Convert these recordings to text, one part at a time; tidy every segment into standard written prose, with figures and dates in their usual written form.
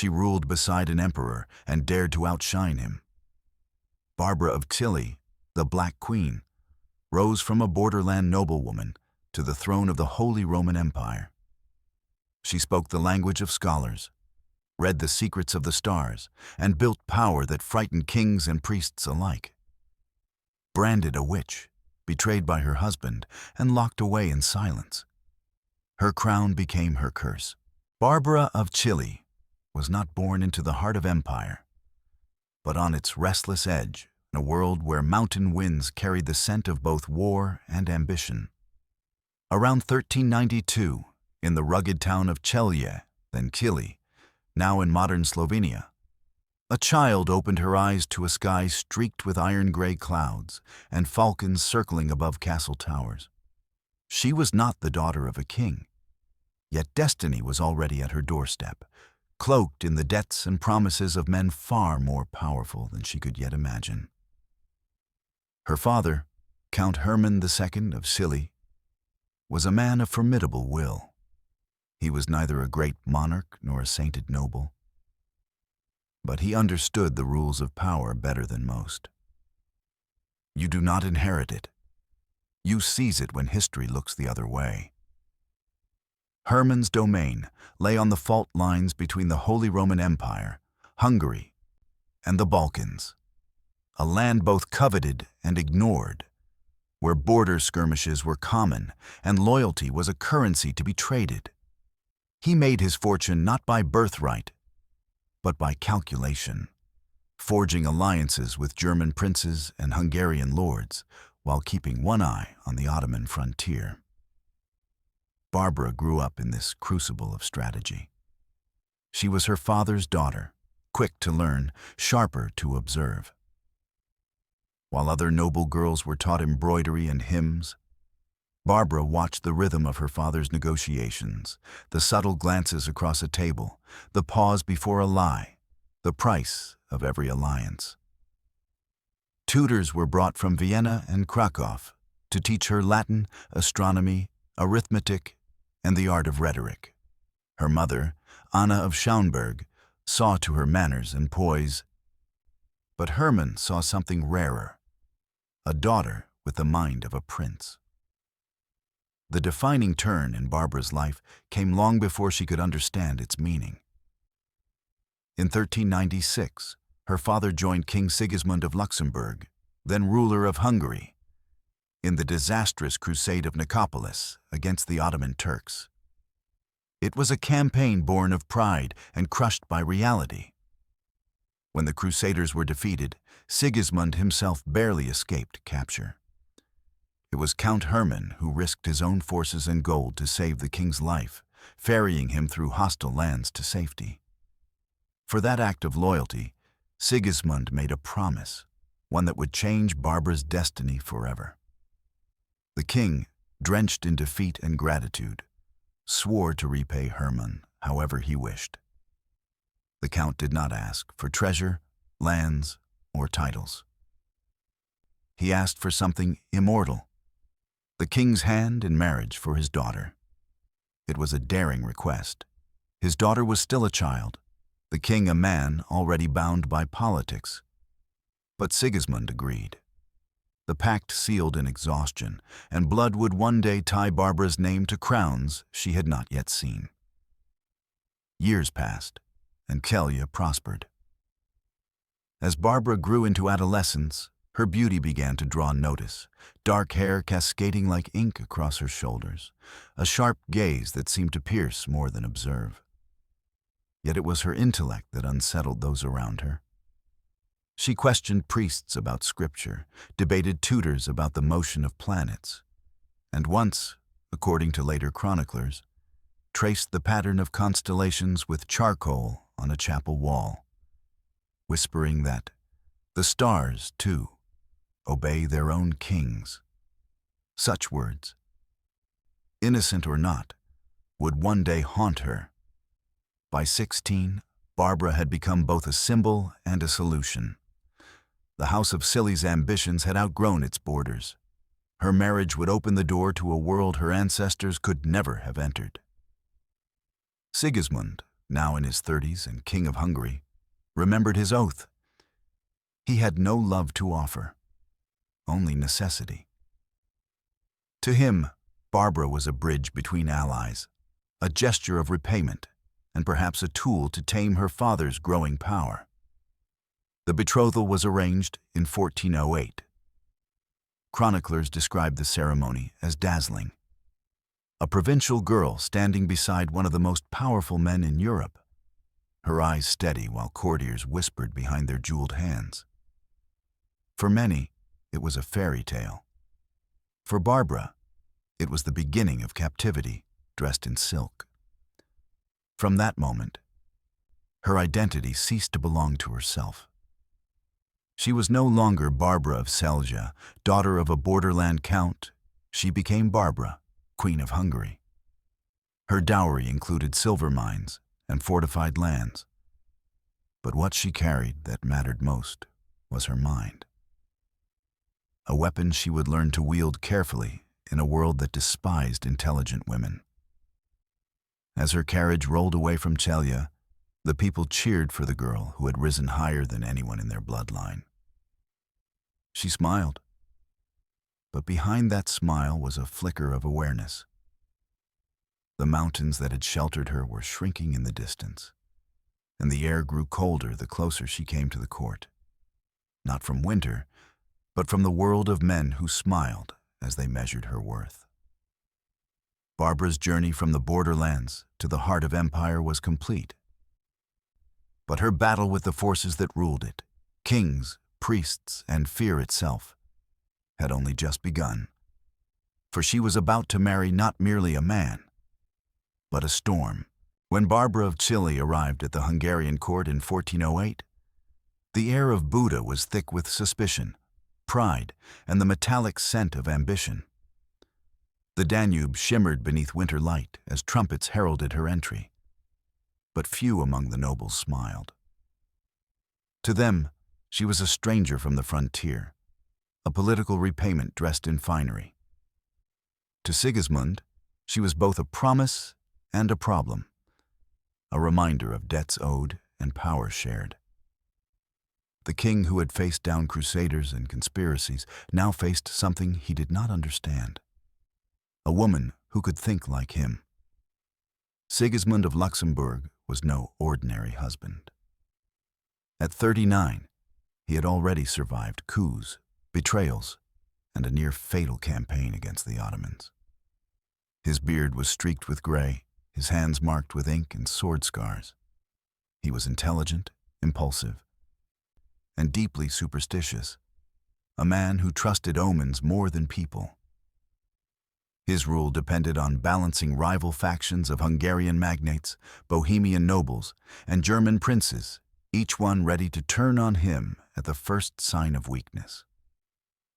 She ruled beside an emperor and dared to outshine him. Barbara of Cilli, the Black Queen, rose from a borderland noblewoman to the throne of the Holy Roman Empire. She spoke the language of scholars, read the secrets of the stars, and built power that frightened kings and priests alike. Branded a witch, betrayed by her husband, and locked away in silence, her crown became her curse. Barbara of Cilli was not born into the heart of empire, but on its restless edge, in a world where mountain winds carried the scent of both war and ambition. Around 1392, in the rugged town of Celje, then Cilli, now in modern Slovenia, a child opened her eyes to a sky streaked with iron-gray clouds and falcons circling above castle towers. She was not the daughter of a king, yet destiny was already at her doorstep, cloaked in the debts and promises of men far more powerful than she could yet imagine. Her father, Count Hermann II of Cilli, was a man of formidable will. He was neither a great monarch nor a sainted noble, but he understood the rules of power better than most. You do not inherit it. You seize it when history looks the other way. Hermann's domain lay on the fault lines between the Holy Roman Empire, Hungary, and the Balkans, a land both coveted and ignored, where border skirmishes were common and loyalty was a currency to be traded. He made his fortune not by birthright, but by calculation, forging alliances with German princes and Hungarian lords while keeping one eye on the Ottoman frontier. Barbara grew up in this crucible of strategy. She was her father's daughter, quick to learn, sharper to observe. While other noble girls were taught embroidery and hymns, Barbara watched the rhythm of her father's negotiations, the subtle glances across a table, the pause before a lie, the price of every alliance. Tutors were brought from Vienna and Krakow to teach her Latin, astronomy, arithmetic, and the art of rhetoric. Her mother, Anna of Schaumburg, saw to her manners and poise, but Hermann saw something rarer, a daughter with the mind of a prince. The defining turn in Barbara's life came long before she could understand its meaning. In 1396, her father joined King Sigismund of Luxembourg, then ruler of Hungary, in the disastrous Crusade of Nicopolis against the Ottoman Turks. It was a campaign born of pride and crushed by reality. When the Crusaders were defeated, Sigismund himself barely escaped capture. It was Count Hermann who risked his own forces and gold to save the king's life, ferrying him through hostile lands to safety. For that act of loyalty, Sigismund made a promise, one that would change Barbara's destiny forever. The king, drenched in defeat and gratitude, swore to repay Hermann however he wished. The count did not ask for treasure, lands, or titles. He asked for something immortal, the king's hand in marriage for his daughter. It was a daring request. His daughter was still a child, the king a man already bound by politics. But Sigismund agreed. The pact sealed in exhaustion, and blood would one day tie Barbara's name to crowns she had not yet seen. Years passed, and Celje prospered. As Barbara grew into adolescence, her beauty began to draw notice, dark hair cascading like ink across her shoulders, a sharp gaze that seemed to pierce more than observe. Yet it was her intellect that unsettled those around her. She questioned priests about scripture, debated tutors about the motion of planets, and once, according to later chroniclers, traced the pattern of constellations with charcoal on a chapel wall, whispering that the stars, too, obey their own kings. Such words, innocent or not, would one day haunt her. By 16, Barbara had become both a symbol and a solution. The House of Cilli's ambitions had outgrown its borders. Her marriage would open the door to a world her ancestors could never have entered. Sigismund, now in his 30s and king of Hungary, remembered his oath. He had no love to offer, only necessity. To him, Barbara was a bridge between allies, a gesture of repayment, and perhaps a tool to tame her father's growing power. The betrothal was arranged in 1408. Chroniclers describe the ceremony as dazzling. A provincial girl standing beside one of the most powerful men in Europe, her eyes steady while courtiers whispered behind their jeweled hands. For many, it was a fairy tale. For Barbara, it was the beginning of captivity, dressed in silk. From that moment, her identity ceased to belong to herself. She was no longer Barbara of Cilli, daughter of a borderland count. She became Barbara, Queen of Hungary. Her dowry included silver mines and fortified lands. But what she carried that mattered most was her mind. A weapon she would learn to wield carefully in a world that despised intelligent women. As her carriage rolled away from Cilli, the people cheered for the girl who had risen higher than anyone in their bloodline. She smiled, but behind that smile was a flicker of awareness. The mountains that had sheltered her were shrinking in the distance, and the air grew colder the closer she came to the court. Not from winter, but from the world of men who smiled as they measured her worth. Barbara's journey from the borderlands to the heart of empire was complete. But her battle with the forces that ruled it, kings, priests, and fear itself, had only just begun. For she was about to marry not merely a man, but a storm. When Barbara of Cilli arrived at the Hungarian court in 1408, the air of Buda was thick with suspicion, pride, and the metallic scent of ambition. The Danube shimmered beneath winter light as trumpets heralded her entry. But few among the nobles smiled. To them, she was a stranger from the frontier, a political repayment dressed in finery. To Sigismund, she was both a promise and a problem, a reminder of debts owed and power shared. The king who had faced down crusaders and conspiracies now faced something he did not understand. A woman who could think like him. Sigismund of Luxembourg was no ordinary husband. At 39, he had already survived coups, betrayals, and a near-fatal campaign against the Ottomans. His beard was streaked with gray, his hands marked with ink and sword scars. He was intelligent, impulsive, and deeply superstitious, a man who trusted omens more than people. His rule depended on balancing rival factions of Hungarian magnates, Bohemian nobles, and German princes, each one ready to turn on him at the first sign of weakness.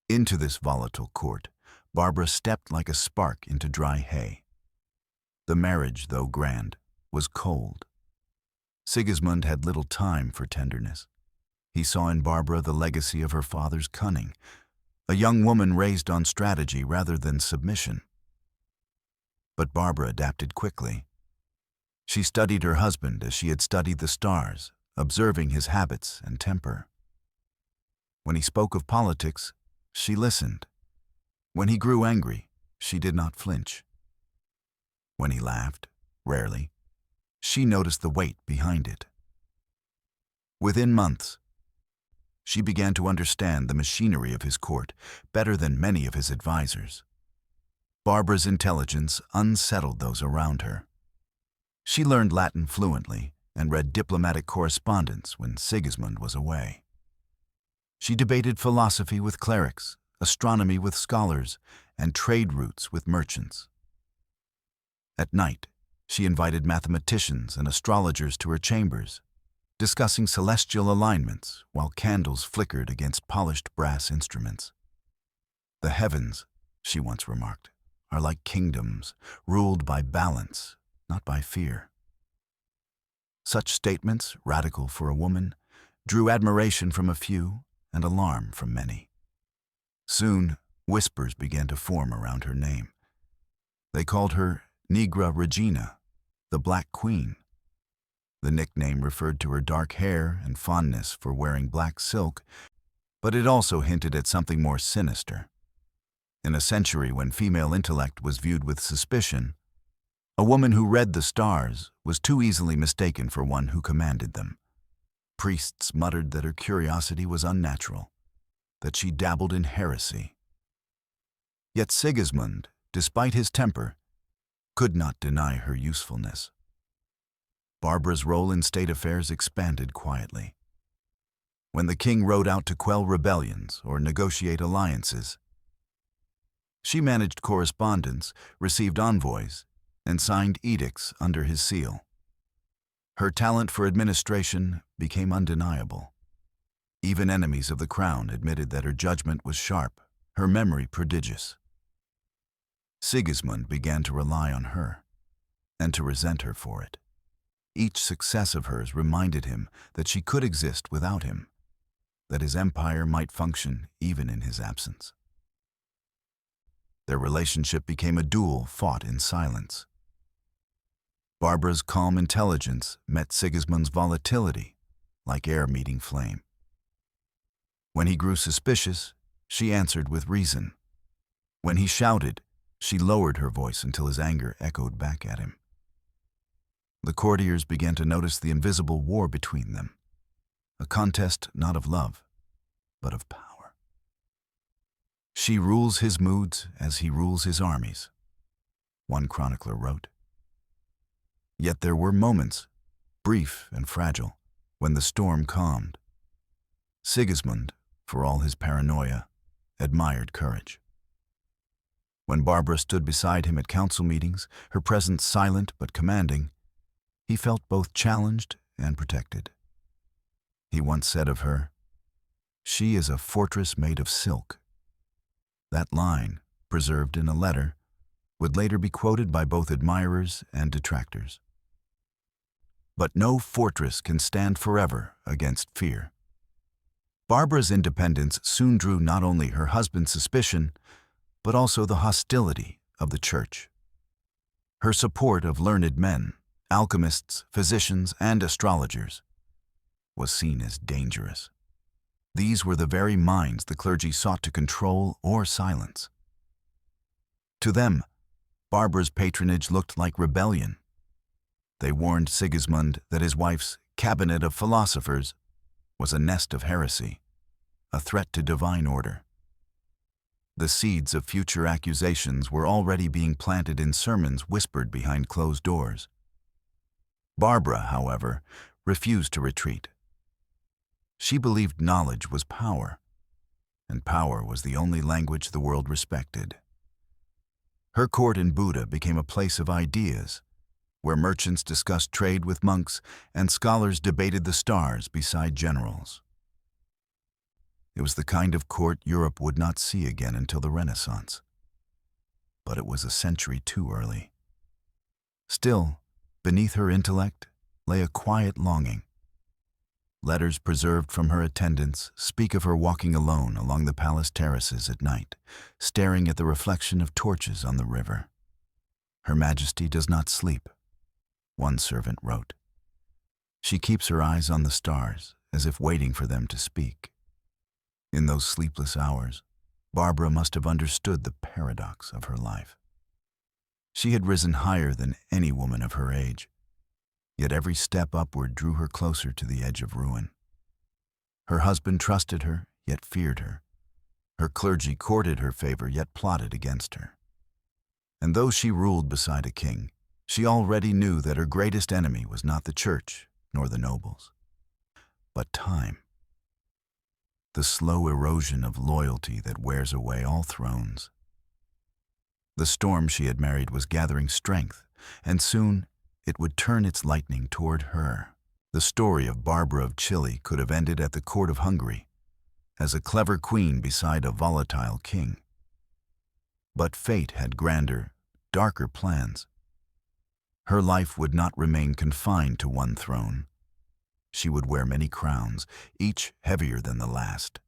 Into this volatile court, Barbara stepped like a spark into dry hay. The marriage, though grand, was cold. Sigismund had little time for tenderness. He saw in Barbara the legacy of her father's cunning, a young woman raised on strategy rather than submission. But Barbara adapted quickly. She studied her husband as she had studied the stars, observing his habits and temper. When he spoke of politics, she listened. When he grew angry, she did not flinch. When he laughed, rarely, she noticed the weight behind it. Within months, she began to understand the machinery of his court better than many of his advisors. Barbara's intelligence unsettled those around her. She learned Latin fluently and read diplomatic correspondence when Sigismund was away. She debated philosophy with clerics, astronomy with scholars, and trade routes with merchants. At night, she invited mathematicians and astrologers to her chambers, discussing celestial alignments while candles flickered against polished brass instruments. The heavens, she once remarked, are like kingdoms, ruled by balance, not by fear. Such statements, radical for a woman, drew admiration from a few and alarm from many. Soon, whispers began to form around her name. They called her Nigra Regina, the Black Queen. The nickname referred to her dark hair and fondness for wearing black silk, but it also hinted at something more sinister. In a century when female intellect was viewed with suspicion, a woman who read the stars was too easily mistaken for one who commanded them. Priests muttered that her curiosity was unnatural, that she dabbled in heresy. Yet Sigismund, despite his temper, could not deny her usefulness. Barbara's role in state affairs expanded quietly. When the king rode out to quell rebellions or negotiate alliances, she managed correspondence, received envoys, and signed edicts under his seal. Her talent for administration became undeniable. Even enemies of the crown admitted that her judgment was sharp, her memory prodigious. Sigismund began to rely on her, and to resent her for it. Each success of hers reminded him that she could exist without him, that his empire might function even in his absence. Their relationship became a duel fought in silence. Barbara's calm intelligence met Sigismund's volatility, like air meeting flame. When he grew suspicious, she answered with reason. When he shouted, she lowered her voice until his anger echoed back at him. The courtiers began to notice the invisible war between them, a contest not of love, but of power. She rules his moods as he rules his armies, one chronicler wrote. Yet there were moments, brief and fragile, when the storm calmed. Sigismund, for all his paranoia, admired courage. When Barbara stood beside him at council meetings, her presence silent but commanding, he felt both challenged and protected. He once said of her, "She is a fortress made of silk." That line, preserved in a letter, would later be quoted by both admirers and detractors. But no fortress can stand forever against fear. Barbara's independence soon drew not only her husband's suspicion, but also the hostility of the church. Her support of learned men, alchemists, physicians, and astrologers, was seen as dangerous. These were the very minds the clergy sought to control or silence. To them, Barbara's patronage looked like rebellion. They warned Sigismund that his wife's cabinet of philosophers was a nest of heresy, a threat to divine order. The seeds of future accusations were already being planted in sermons whispered behind closed doors. Barbara, however, refused to retreat. She believed knowledge was power, and power was the only language the world respected. Her court in Buda became a place of ideas, where merchants discussed trade with monks and scholars debated the stars beside generals. It was the kind of court Europe would not see again until the Renaissance. But it was a century too early. Still, beneath her intellect lay a quiet longing. Letters preserved from her attendants speak of her walking alone along the palace terraces at night, staring at the reflection of torches on the river. Her Majesty does not sleep, one servant wrote. She keeps her eyes on the stars, as if waiting for them to speak. In those sleepless hours, Barbara must have understood the paradox of her life. She had risen higher than any woman of her age, yet every step upward drew her closer to the edge of ruin. Her husband trusted her, yet feared her. Her clergy courted her favor, yet plotted against her. And though she ruled beside a king, she already knew that her greatest enemy was not the church nor the nobles, but time. The slow erosion of loyalty that wears away all thrones. The storm she had married was gathering strength, and soon it would turn its lightning toward her. The story of Barbara of Cilli could have ended at the court of Hungary, as a clever queen beside a volatile king. But fate had grander, darker plans. Her life would not remain confined to one throne. She would wear many crowns, each heavier than the last.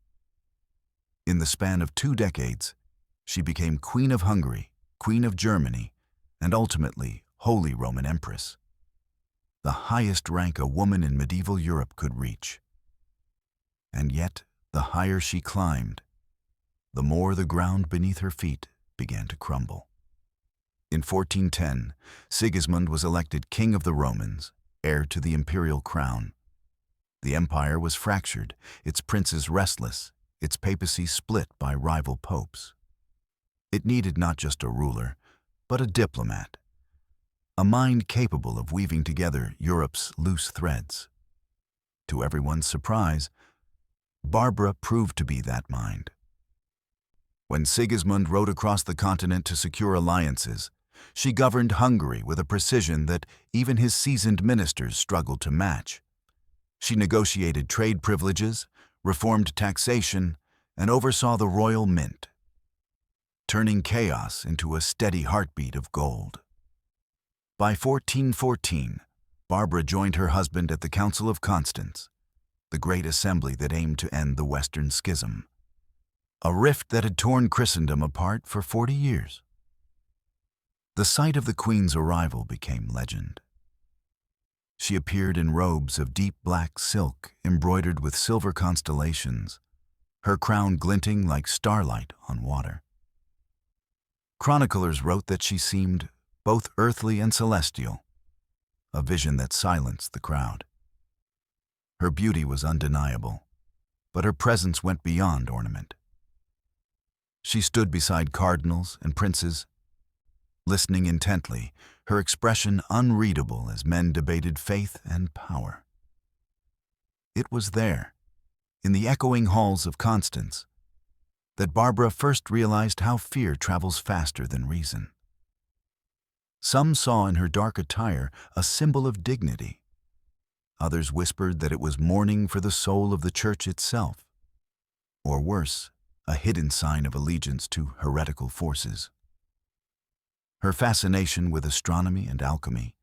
In the span of 2 decades, she became Queen of Hungary, Queen of Germany, and ultimately Holy Roman Empress. the highest rank a woman in medieval Europe could reach. And yet, the higher she climbed, the more the ground beneath her feet began to crumble. In 1410, Sigismund was elected King of the Romans, heir to the imperial crown. The empire was fractured, its princes restless, its papacy split by rival popes. It needed not just a ruler, but a diplomat, a mind capable of weaving together Europe's loose threads. To everyone's surprise, Barbara proved to be that mind. When Sigismund rode across the continent to secure alliances, she governed Hungary with a precision that even his seasoned ministers struggled to match. She negotiated trade privileges, reformed taxation, and oversaw the royal mint, turning chaos into a steady heartbeat of gold. By 1414, Barbara joined her husband at the Council of Constance, the great assembly that aimed to end the Western Schism, a rift that had torn Christendom apart for 40 years. The sight of the Queen's arrival became legend. She appeared in robes of deep black silk embroidered with silver constellations, her crown glinting like starlight on water. Chroniclers wrote that she seemed both earthly and celestial, a vision that silenced the crowd. Her beauty was undeniable, but her presence went beyond ornament. She stood beside cardinals and princes, listening intently, her expression unreadable as men debated faith and power. It was there, in the echoing halls of Constance, that Barbara first realized how fear travels faster than reason. Some saw in her dark attire a symbol of dignity. Others whispered that it was mourning for the soul of the church itself, or worse, a hidden sign of allegiance to heretical forces. Her fascination with astronomy and alchemy,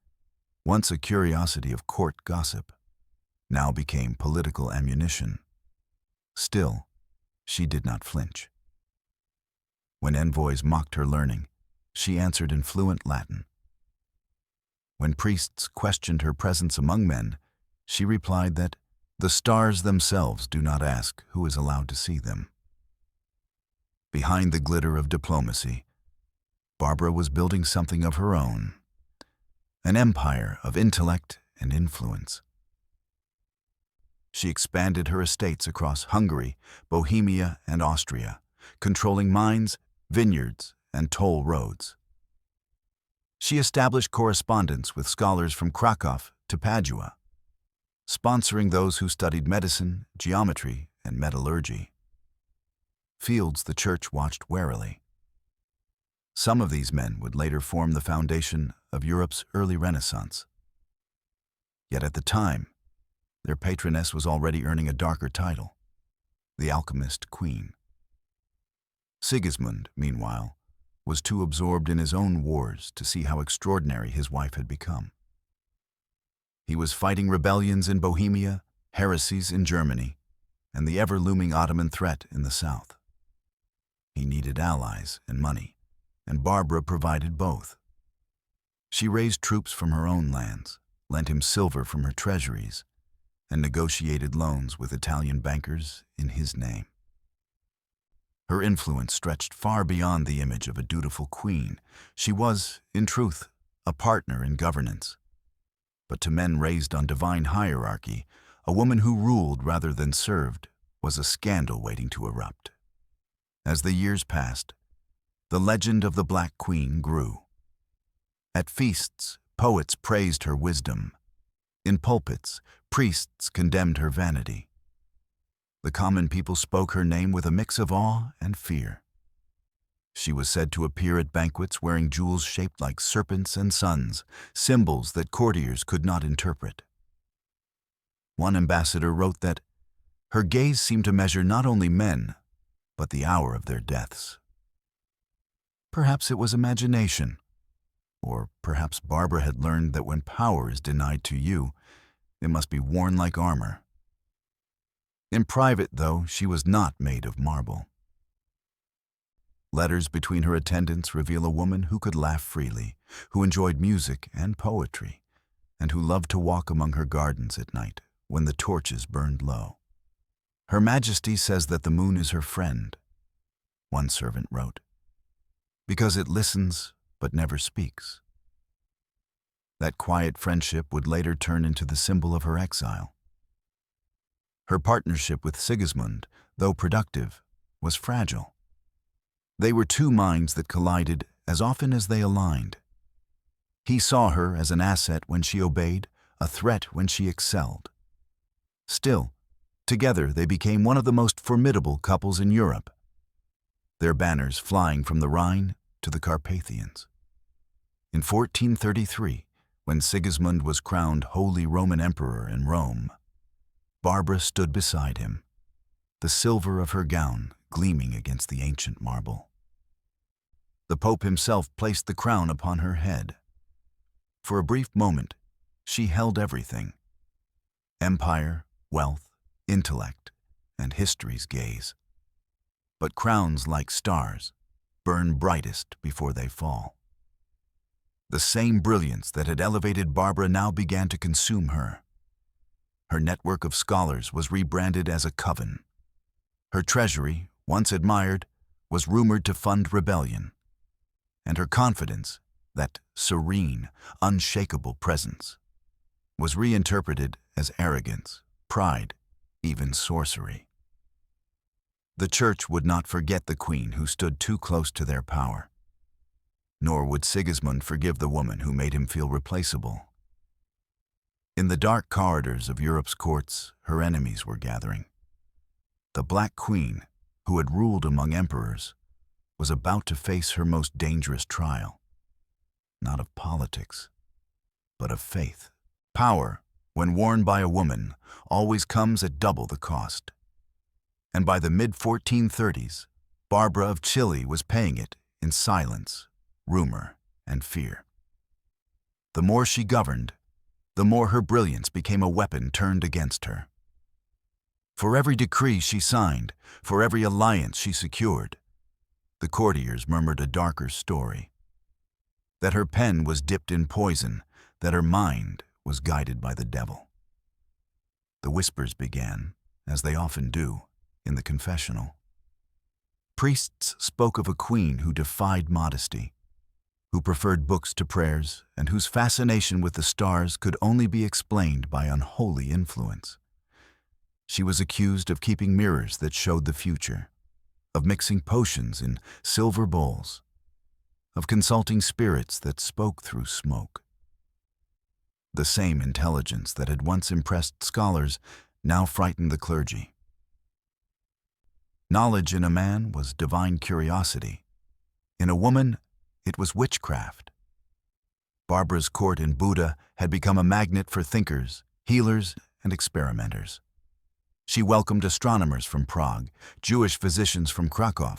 once a curiosity of court gossip, now became political ammunition. Still, she did not flinch. When envoys mocked her learning, she answered in fluent Latin. When priests questioned her presence among men, she replied that the stars themselves do not ask who is allowed to see them. Behind the glitter of diplomacy, Barbara was building something of her own, an empire of intellect and influence. She expanded her estates across Hungary, Bohemia, and Austria, controlling mines, vineyards, and toll roads. She established correspondence with scholars from Krakow to Padua, sponsoring those who studied medicine, geometry, and metallurgy. Fields the church watched warily. Some of these men would later form the foundation of Europe's early Renaissance. Yet at the time, their patroness was already earning a darker title, the alchemist queen. Sigismund, meanwhile, was too absorbed in his own wars to see how extraordinary his wife had become. He was fighting rebellions in Bohemia, heresies in Germany, and the ever-looming Ottoman threat in the south. He needed allies and money, and Barbara provided both. She raised troops from her own lands, lent him silver from her treasuries, and negotiated loans with Italian bankers in his name. Her influence stretched far beyond the image of a dutiful queen. She was, in truth, a partner in governance. But to men raised on divine hierarchy, a woman who ruled rather than served was a scandal waiting to erupt. As the years passed, the legend of the Black Queen grew. At feasts, poets praised her wisdom. In pulpits, priests condemned her vanity. The common people spoke her name with a mix of awe and fear. She was said to appear at banquets wearing jewels shaped like serpents and suns, symbols that courtiers could not interpret. One ambassador wrote that her gaze seemed to measure not only men, but the hour of their deaths. Perhaps it was imagination, or perhaps Barbara had learned that when power is denied to you, it must be worn like armor. In private, though, she was not made of marble. Letters between her attendants reveal a woman who could laugh freely, who enjoyed music and poetry, and who loved to walk among her gardens at night when the torches burned low. Her Majesty says that the moon is her friend, one servant wrote, because it listens but never speaks. That quiet friendship would later turn into the symbol of her exile. Her partnership with Sigismund, though productive, was fragile. They were two minds that collided as often as they aligned. He saw her as an asset when she obeyed, a threat when she excelled. Still, together they became one of the most formidable couples in Europe, their banners flying from the Rhine to the Carpathians. In 1433, when Sigismund was crowned Holy Roman Emperor in Rome, Barbara stood beside him, the silver of her gown gleaming against the ancient marble. The Pope himself placed the crown upon her head. For a brief moment, she held everything: empire, wealth, intellect, and history's gaze. But crowns, like stars, burn brightest before they fall. The same brilliance that had elevated Barbara now began to consume her. Her network of scholars was rebranded as a coven. Her treasury, once admired, was rumored to fund rebellion. And her confidence, that serene, unshakable presence, was reinterpreted as arrogance, pride, even sorcery. The Church would not forget the queen who stood too close to their power. Nor would Sigismund forgive the woman who made him feel replaceable. In the dark corridors of Europe's courts, her enemies were gathering. The Black Queen, who had ruled among emperors, was about to face her most dangerous trial, not of politics, but of faith. Power, when worn by a woman, always comes at double the cost. And by the mid-1430s, Barbara of Cilli was paying it in silence, rumor, and fear. The more she governed, the more her brilliance became a weapon turned against her. For every decree she signed, for every alliance she secured, the courtiers murmured a darker story. That her pen was dipped in poison, that her mind was guided by the devil. The whispers began, as they often do, in the confessional. Priests spoke of a queen who defied modesty, who preferred books to prayers, and whose fascination with the stars could only be explained by unholy influence. She was accused of keeping mirrors that showed the future, of mixing potions in silver bowls, of consulting spirits that spoke through smoke. The same intelligence that had once impressed scholars now frightened the clergy. Knowledge in a man was divine curiosity. In a woman, it was witchcraft. Barbara's court in Buda had become a magnet for thinkers, healers, and experimenters. She welcomed astronomers from Prague, Jewish physicians from Krakow,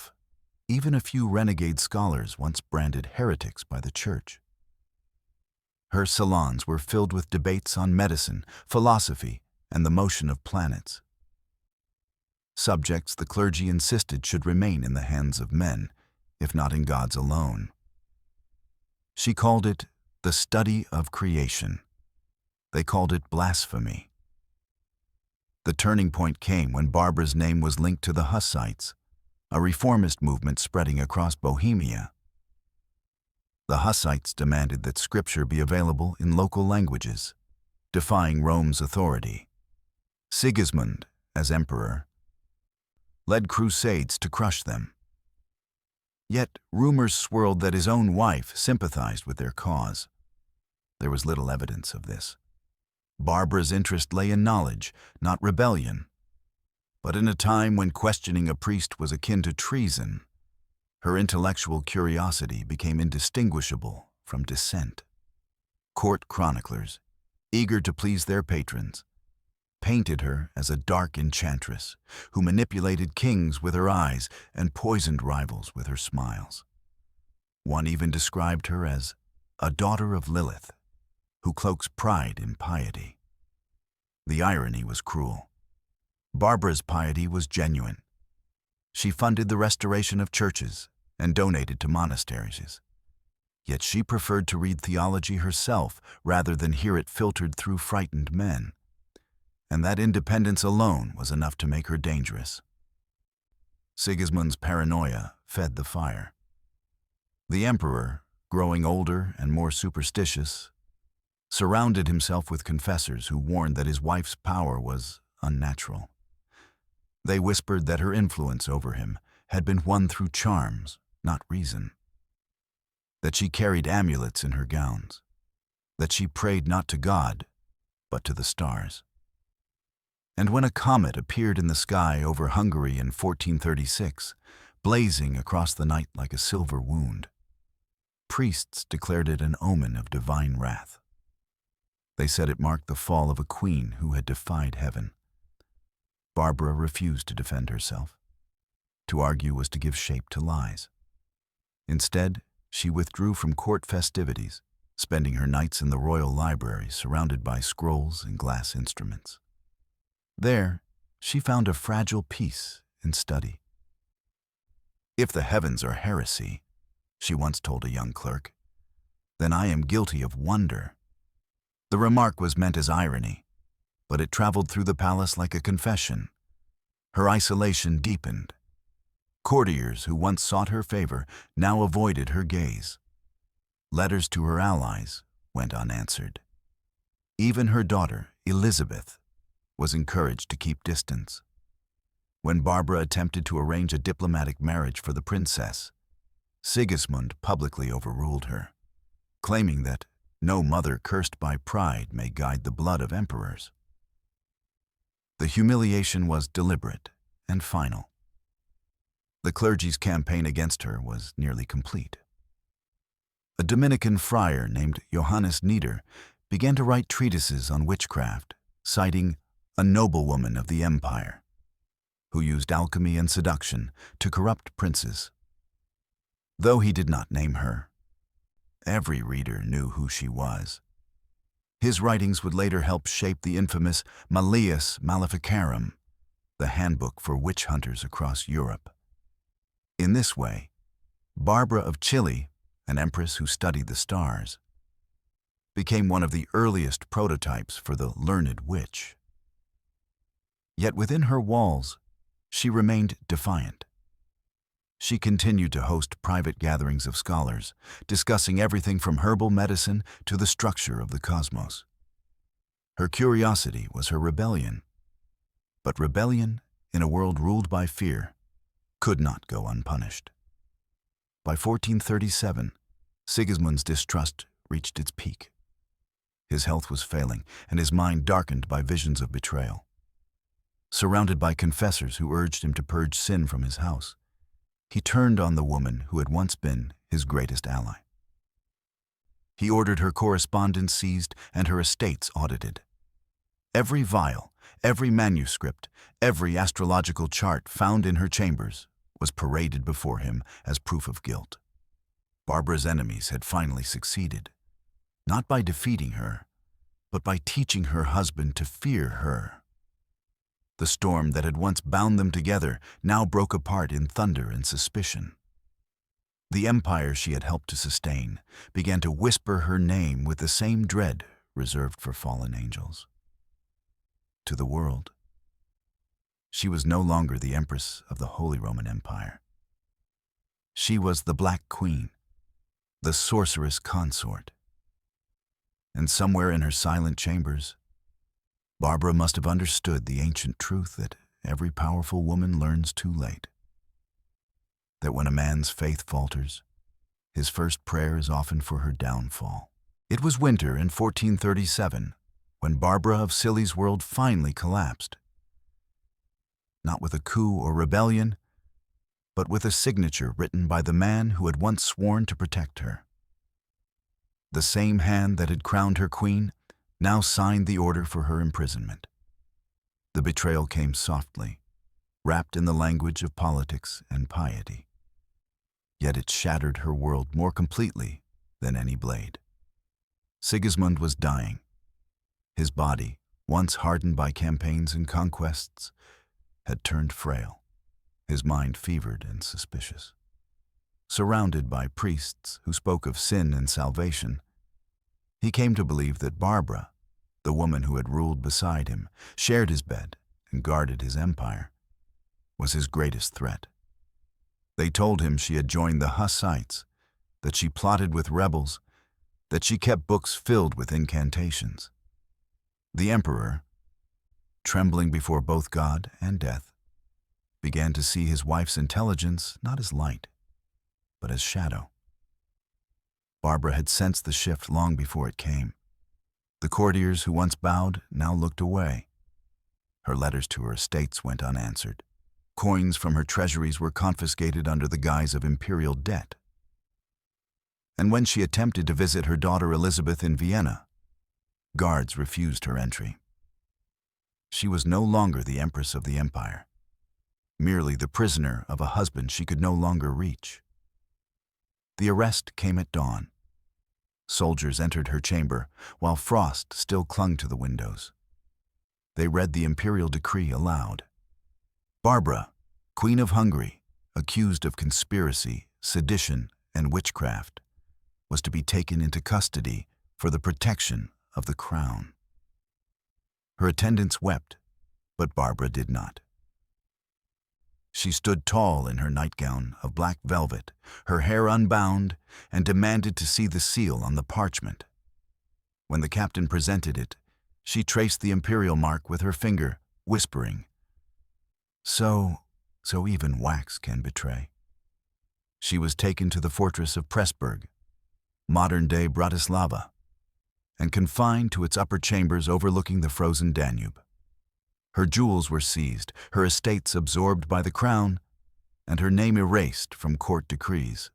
even a few renegade scholars once branded heretics by the Church. Her salons were filled with debates on medicine, philosophy, and the motion of planets. Subjects the clergy insisted should remain in the hands of men, if not in God's alone. She called it the study of creation. They called it blasphemy. The turning point came when Barbara's name was linked to the Hussites, a reformist movement spreading across Bohemia. The Hussites demanded that scripture be available in local languages, defying Rome's authority. Sigismund, as emperor, led crusades to crush them. Yet rumors swirled that his own wife sympathized with their cause. There was little evidence of this. Barbara's interest lay in knowledge, not rebellion. But in a time when questioning a priest was akin to treason, her intellectual curiosity became indistinguishable from dissent. Court chroniclers, eager to please their patrons, painted her as a dark enchantress who manipulated kings with her eyes and poisoned rivals with her smiles. One even described her as a daughter of Lilith, who cloaks pride in piety. The irony was cruel. Barbara's piety was genuine. She funded the restoration of churches and donated to monasteries. Yet she preferred to read theology herself rather than hear it filtered through frightened men. And that independence alone was enough to make her dangerous. Sigismund's paranoia fed the fire. The emperor, growing older and more superstitious, surrounded himself with confessors who warned that his wife's power was unnatural. They whispered that her influence over him had been won through charms, not reason. That she carried amulets in her gowns. That she prayed not to God, but to the stars. And when a comet appeared in the sky over Hungary in 1436, blazing across the night like a silver wound, priests declared it an omen of divine wrath. They said it marked the fall of a queen who had defied heaven. Barbara refused to defend herself. To argue was to give shape to lies. Instead, she withdrew from court festivities, spending her nights in the royal library surrounded by scrolls and glass instruments. There, she found a fragile peace in study. "If the heavens are heresy," she once told a young clerk, "then I am guilty of wonder." The remark was meant as irony, but it traveled through the palace like a confession. Her isolation deepened. Courtiers who once sought her favor now avoided her gaze. Letters to her allies went unanswered. Even her daughter, Elizabeth, was encouraged to keep distance. When Barbara attempted to arrange a diplomatic marriage for the princess, Sigismund publicly overruled her, claiming that no mother cursed by pride may guide the blood of emperors. The humiliation was deliberate and final. The clergy's campaign against her was nearly complete. A Dominican friar named Johannes Nieder began to write treatises on witchcraft, citing a noblewoman of the empire who used alchemy and seduction to corrupt princes. Though he did not name her, every reader knew who she was. His writings would later help shape the infamous Malleus Maleficarum, the handbook for witch hunters across Europe. In this way, Barbara of Cilli, an empress who studied the stars, became one of the earliest prototypes for the learned witch. Yet within her walls, she remained defiant. She continued to host private gatherings of scholars, discussing everything from herbal medicine to the structure of the cosmos. Her curiosity was her rebellion. But rebellion, in a world ruled by fear, could not go unpunished. By 1437, Sigismund's distrust reached its peak. His health was failing, and his mind darkened by visions of betrayal. Surrounded by confessors who urged him to purge sin from his house, he turned on the woman who had once been his greatest ally. He ordered her correspondence seized and her estates audited. Every vial, every manuscript, every astrological chart found in her chambers was paraded before him as proof of guilt. Barbara's enemies had finally succeeded, not by defeating her, but by teaching her husband to fear her. The storm that had once bound them together now broke apart in thunder and suspicion. The empire she had helped to sustain began to whisper her name with the same dread reserved for fallen angels. To the world, she was no longer the empress of the Holy Roman Empire. She was the Black Queen, the sorceress consort. And somewhere in her silent chambers, Barbara must have understood the ancient truth that every powerful woman learns too late. That when a man's faith falters, his first prayer is often for her downfall. It was winter in 1437 when Barbara of Cilli's world finally collapsed. Not with a coup or rebellion, but with a signature written by the man who had once sworn to protect her. The same hand that had crowned her queen now signed the order for her imprisonment. The betrayal came softly, wrapped in the language of politics and piety. Yet it shattered her world more completely than any blade. Sigismund was dying. His body, once hardened by campaigns and conquests, had turned frail, his mind fevered and suspicious. surrounded by priests who spoke of sin and salvation. He came to believe that Barbara, the woman who had ruled beside him, shared his bed, and guarded his empire, was his greatest threat. They told him she had joined the Hussites, that she plotted with rebels, that she kept books filled with incantations. The emperor, trembling before both God and death, began to see his wife's intelligence not as light, but as shadow. Barbara had sensed the shift long before it came. The courtiers who once bowed now looked away. Her letters to her estates went unanswered. Coins from her treasuries were confiscated under the guise of imperial debt. And when she attempted to visit her daughter Elizabeth in Vienna, guards refused her entry. She was no longer the empress of the empire, merely the prisoner of a husband she could no longer reach. The arrest came at dawn. Soldiers entered her chamber, while frost still clung to the windows. They read the imperial decree aloud. Barbara, Queen of Hungary, accused of conspiracy, sedition, and witchcraft, was to be taken into custody for the protection of the crown. Her attendants wept, but Barbara did not. She stood tall in her nightgown of black velvet, her hair unbound, and demanded to see the seal on the parchment. When the captain presented it, she traced the imperial mark with her finger, whispering, So even wax can betray." She was taken to the fortress of Pressburg, modern-day Bratislava, and confined to its upper chambers overlooking the frozen Danube. Her jewels were seized, her estates absorbed by the crown, and her name erased from court decrees.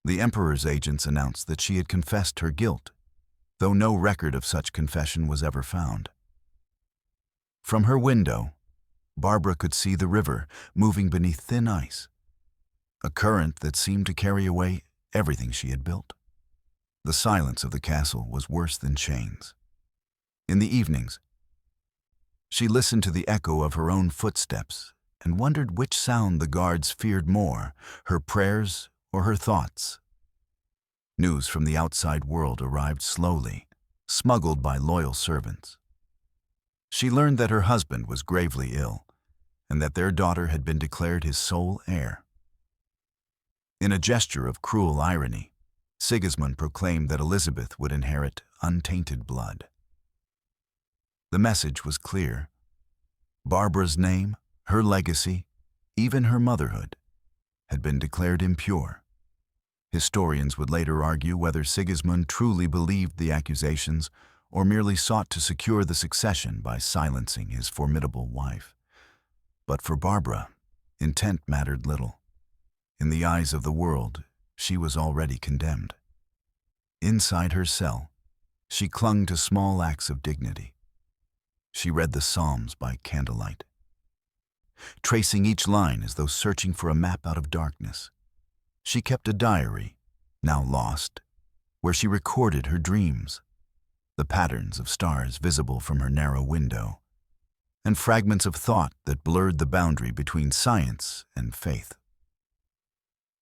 The emperor's agents announced that she had confessed her guilt, though no record of such confession was ever found. From her window, Barbara could see the river moving beneath thin ice, a current that seemed to carry away everything she had built. The silence of the castle was worse than chains. In the evenings, she listened to the echo of her own footsteps and wondered which sound the guards feared more, her prayers or her thoughts. News from the outside world arrived slowly, smuggled by loyal servants. She learned that her husband was gravely ill, and that their daughter had been declared his sole heir. In a gesture of cruel irony, Sigismund proclaimed that Elizabeth would inherit untainted blood. The message was clear. Barbara's name, her legacy, even her motherhood, had been declared impure. Historians would later argue whether Sigismund truly believed the accusations or merely sought to secure the succession by silencing his formidable wife. But for Barbara, intent mattered little. In the eyes of the world, she was already condemned. Inside her cell, she clung to small acts of dignity. She read the Psalms by candlelight, tracing each line as though searching for a map out of darkness. She kept a diary, now lost, where she recorded her dreams, the patterns of stars visible from her narrow window, and fragments of thought that blurred the boundary between science and faith.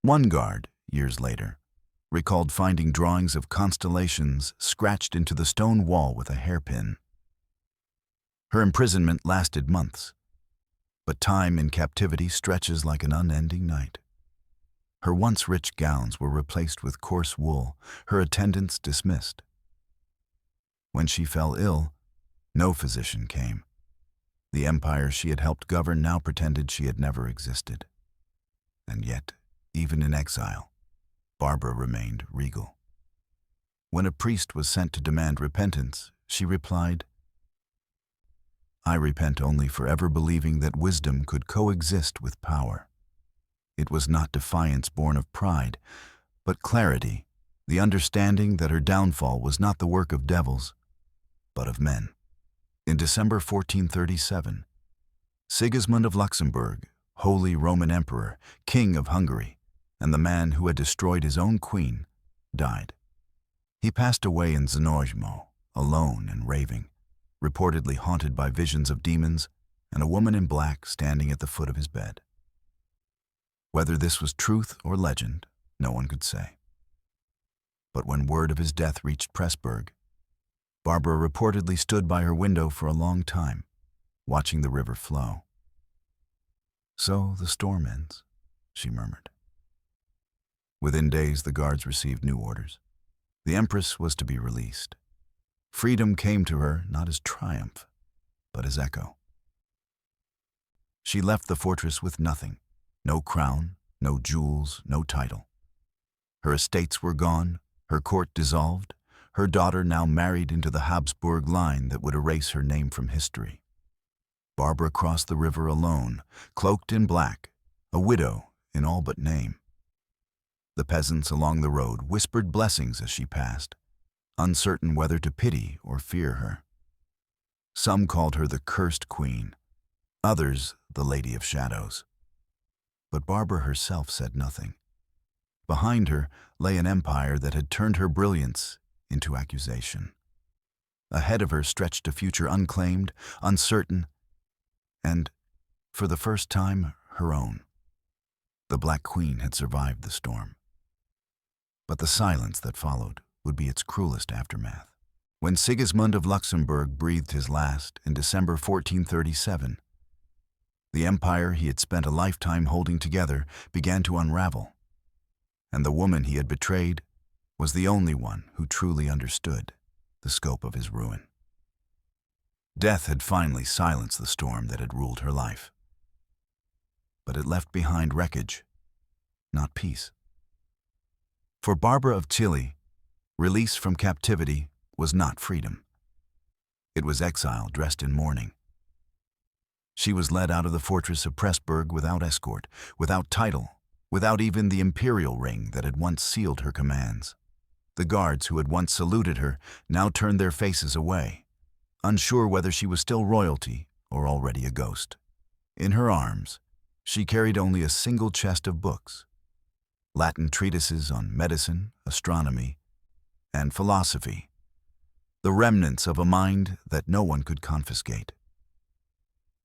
One guard, years later, recalled finding drawings of constellations scratched into the stone wall with a hairpin. Her imprisonment lasted months, but time in captivity stretches like an unending night. Her once rich gowns were replaced with coarse wool, her attendants dismissed. When she fell ill, no physician came. The empire she had helped govern now pretended she had never existed. And yet, even in exile, Barbara remained regal. When a priest was sent to demand repentance, she replied, "I repent only for ever believing that wisdom could coexist with power." It was not defiance born of pride, but clarity, the understanding that her downfall was not the work of devils, but of men. In December 1437, Sigismund of Luxembourg, Holy Roman Emperor, King of Hungary, and the man who had destroyed his own queen, died. He passed away in Znojmo, alone and raving, reportedly haunted by visions of demons and a woman in black standing at the foot of his bed. Whether this was truth or legend, no one could say. But when word of his death reached Pressburg, Barbara reportedly stood by her window for a long time, watching the river flow. "So the storm ends," she murmured. Within days, the guards received new orders. The empress was to be released. Freedom came to her not as triumph, but as echo. She left the fortress with nothing, no crown, no jewels, no title. Her estates were gone, her court dissolved, her daughter now married into the Habsburg line that would erase her name from history. Barbara crossed the river alone, cloaked in black, a widow in all but name. The peasants along the road whispered blessings as she passed, uncertain whether to pity or fear her. Some called her the cursed queen, others the Lady of Shadows. But Barbara herself said nothing. Behind her lay an empire that had turned her brilliance into accusation. Ahead of her stretched a future unclaimed, uncertain, and, for the first time, her own. The Black Queen had survived the storm. But the silence that followed would be its cruelest aftermath. When Sigismund of Luxembourg breathed his last in December 1437, the empire he had spent a lifetime holding together began to unravel, and the woman he had betrayed was the only one who truly understood the scope of his ruin. Death had finally silenced the storm that had ruled her life. But it left behind wreckage, not peace. For Barbara of Cilli, release from captivity was not freedom. It was exile dressed in mourning. She was led out of the fortress of Pressburg without escort, without title, without even the imperial ring that had once sealed her commands. The guards who had once saluted her now turned their faces away, unsure whether she was still royalty or already a ghost. In her arms, she carried only a single chest of books, Latin treatises on medicine, astronomy, and philosophy, the remnants of a mind that no one could confiscate.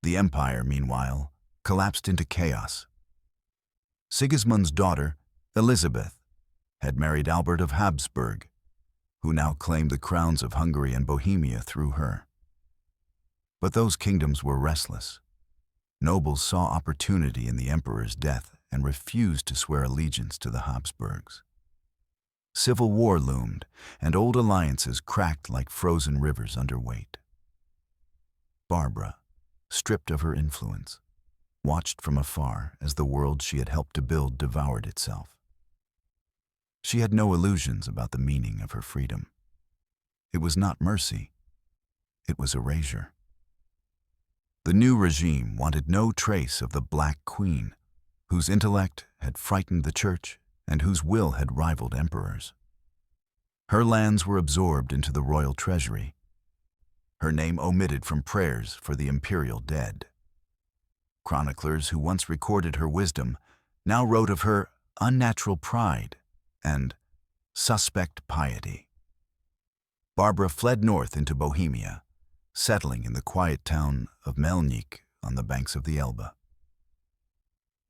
The empire, meanwhile, collapsed into chaos. Sigismund's daughter, Elizabeth, had married Albert of Habsburg, who now claimed the crowns of Hungary and Bohemia through her. But those kingdoms were restless. Nobles saw opportunity in the emperor's death and refused to swear allegiance to the Habsburgs. Civil war loomed, and old alliances cracked like frozen rivers under weight. Barbara, stripped of her influence, watched from afar as the world she had helped to build devoured itself. She had no illusions about the meaning of her freedom. It was not mercy, it was erasure. The new regime wanted no trace of the Black Queen, whose intellect had frightened the church and whose will had rivaled emperors. Her lands were absorbed into the royal treasury, her name omitted from prayers for the imperial dead. Chroniclers who once recorded her wisdom now wrote of her unnatural pride and suspect piety. Barbara fled north into Bohemia, settling in the quiet town of Melnik on the banks of the Elbe.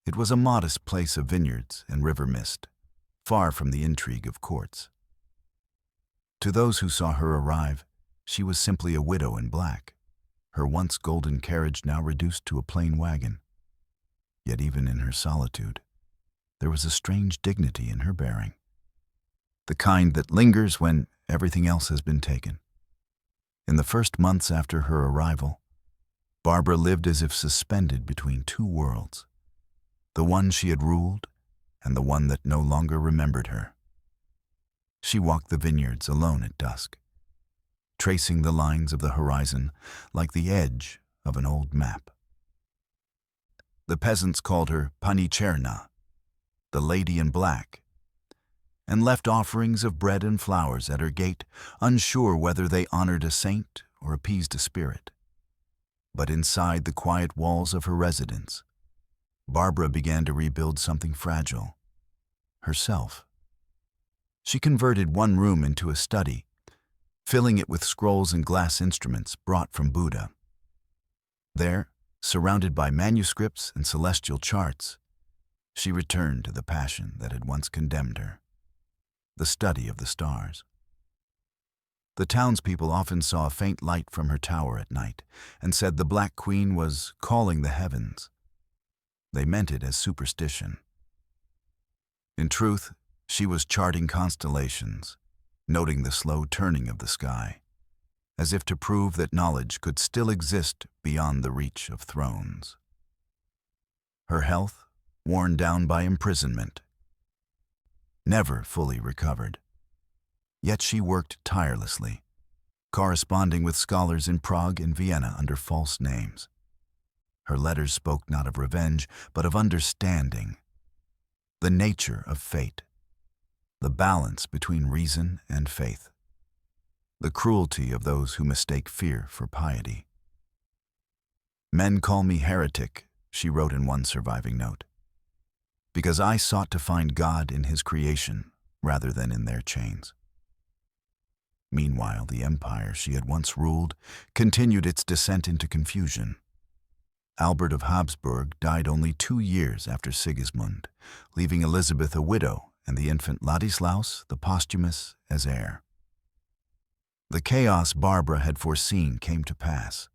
It was a modest place of vineyards and river mist, far from the intrigue of courts. To those who saw her arrive, she was simply a widow in black, her once golden carriage now reduced to a plain wagon. Yet even in her solitude, there was a strange dignity in her bearing, the kind that lingers when everything else has been taken. In the first months after her arrival, Barbara lived as if suspended between two worlds, the one she had ruled and the one that no longer remembered her. She walked the vineyards alone at dusk, tracing the lines of the horizon like the edge of an old map. The peasants called her Pani Czerna, the Lady in Black, and left offerings of bread and flowers at her gate, unsure whether they honored a saint or appeased a spirit. But inside the quiet walls of her residence, Barbara began to rebuild something fragile, herself. She converted one room into a study, filling it with scrolls and glass instruments brought from Buddha. There, surrounded by manuscripts and celestial charts, she returned to the passion that had once condemned her, the study of the stars. The townspeople often saw a faint light from her tower at night and said the Black Queen was calling the heavens. They meant it as superstition. In truth, she was charting constellations, noting the slow turning of the sky, as if to prove that knowledge could still exist beyond the reach of thrones. Her health, worn down by imprisonment, never fully recovered. Yet she worked tirelessly, corresponding with scholars in Prague and Vienna under false names. Her letters spoke not of revenge, but of understanding, the nature of fate, the balance between reason and faith, the cruelty of those who mistake fear for piety. "Men call me heretic," she wrote in one surviving note, "because I sought to find God in His creation rather than in their chains." Meanwhile, the empire she had once ruled continued its descent into confusion. Albert of Habsburg died only 2 years after Sigismund, leaving Elizabeth a widow and the infant Ladislaus the posthumous as heir. The chaos Barbara had foreseen came to pass.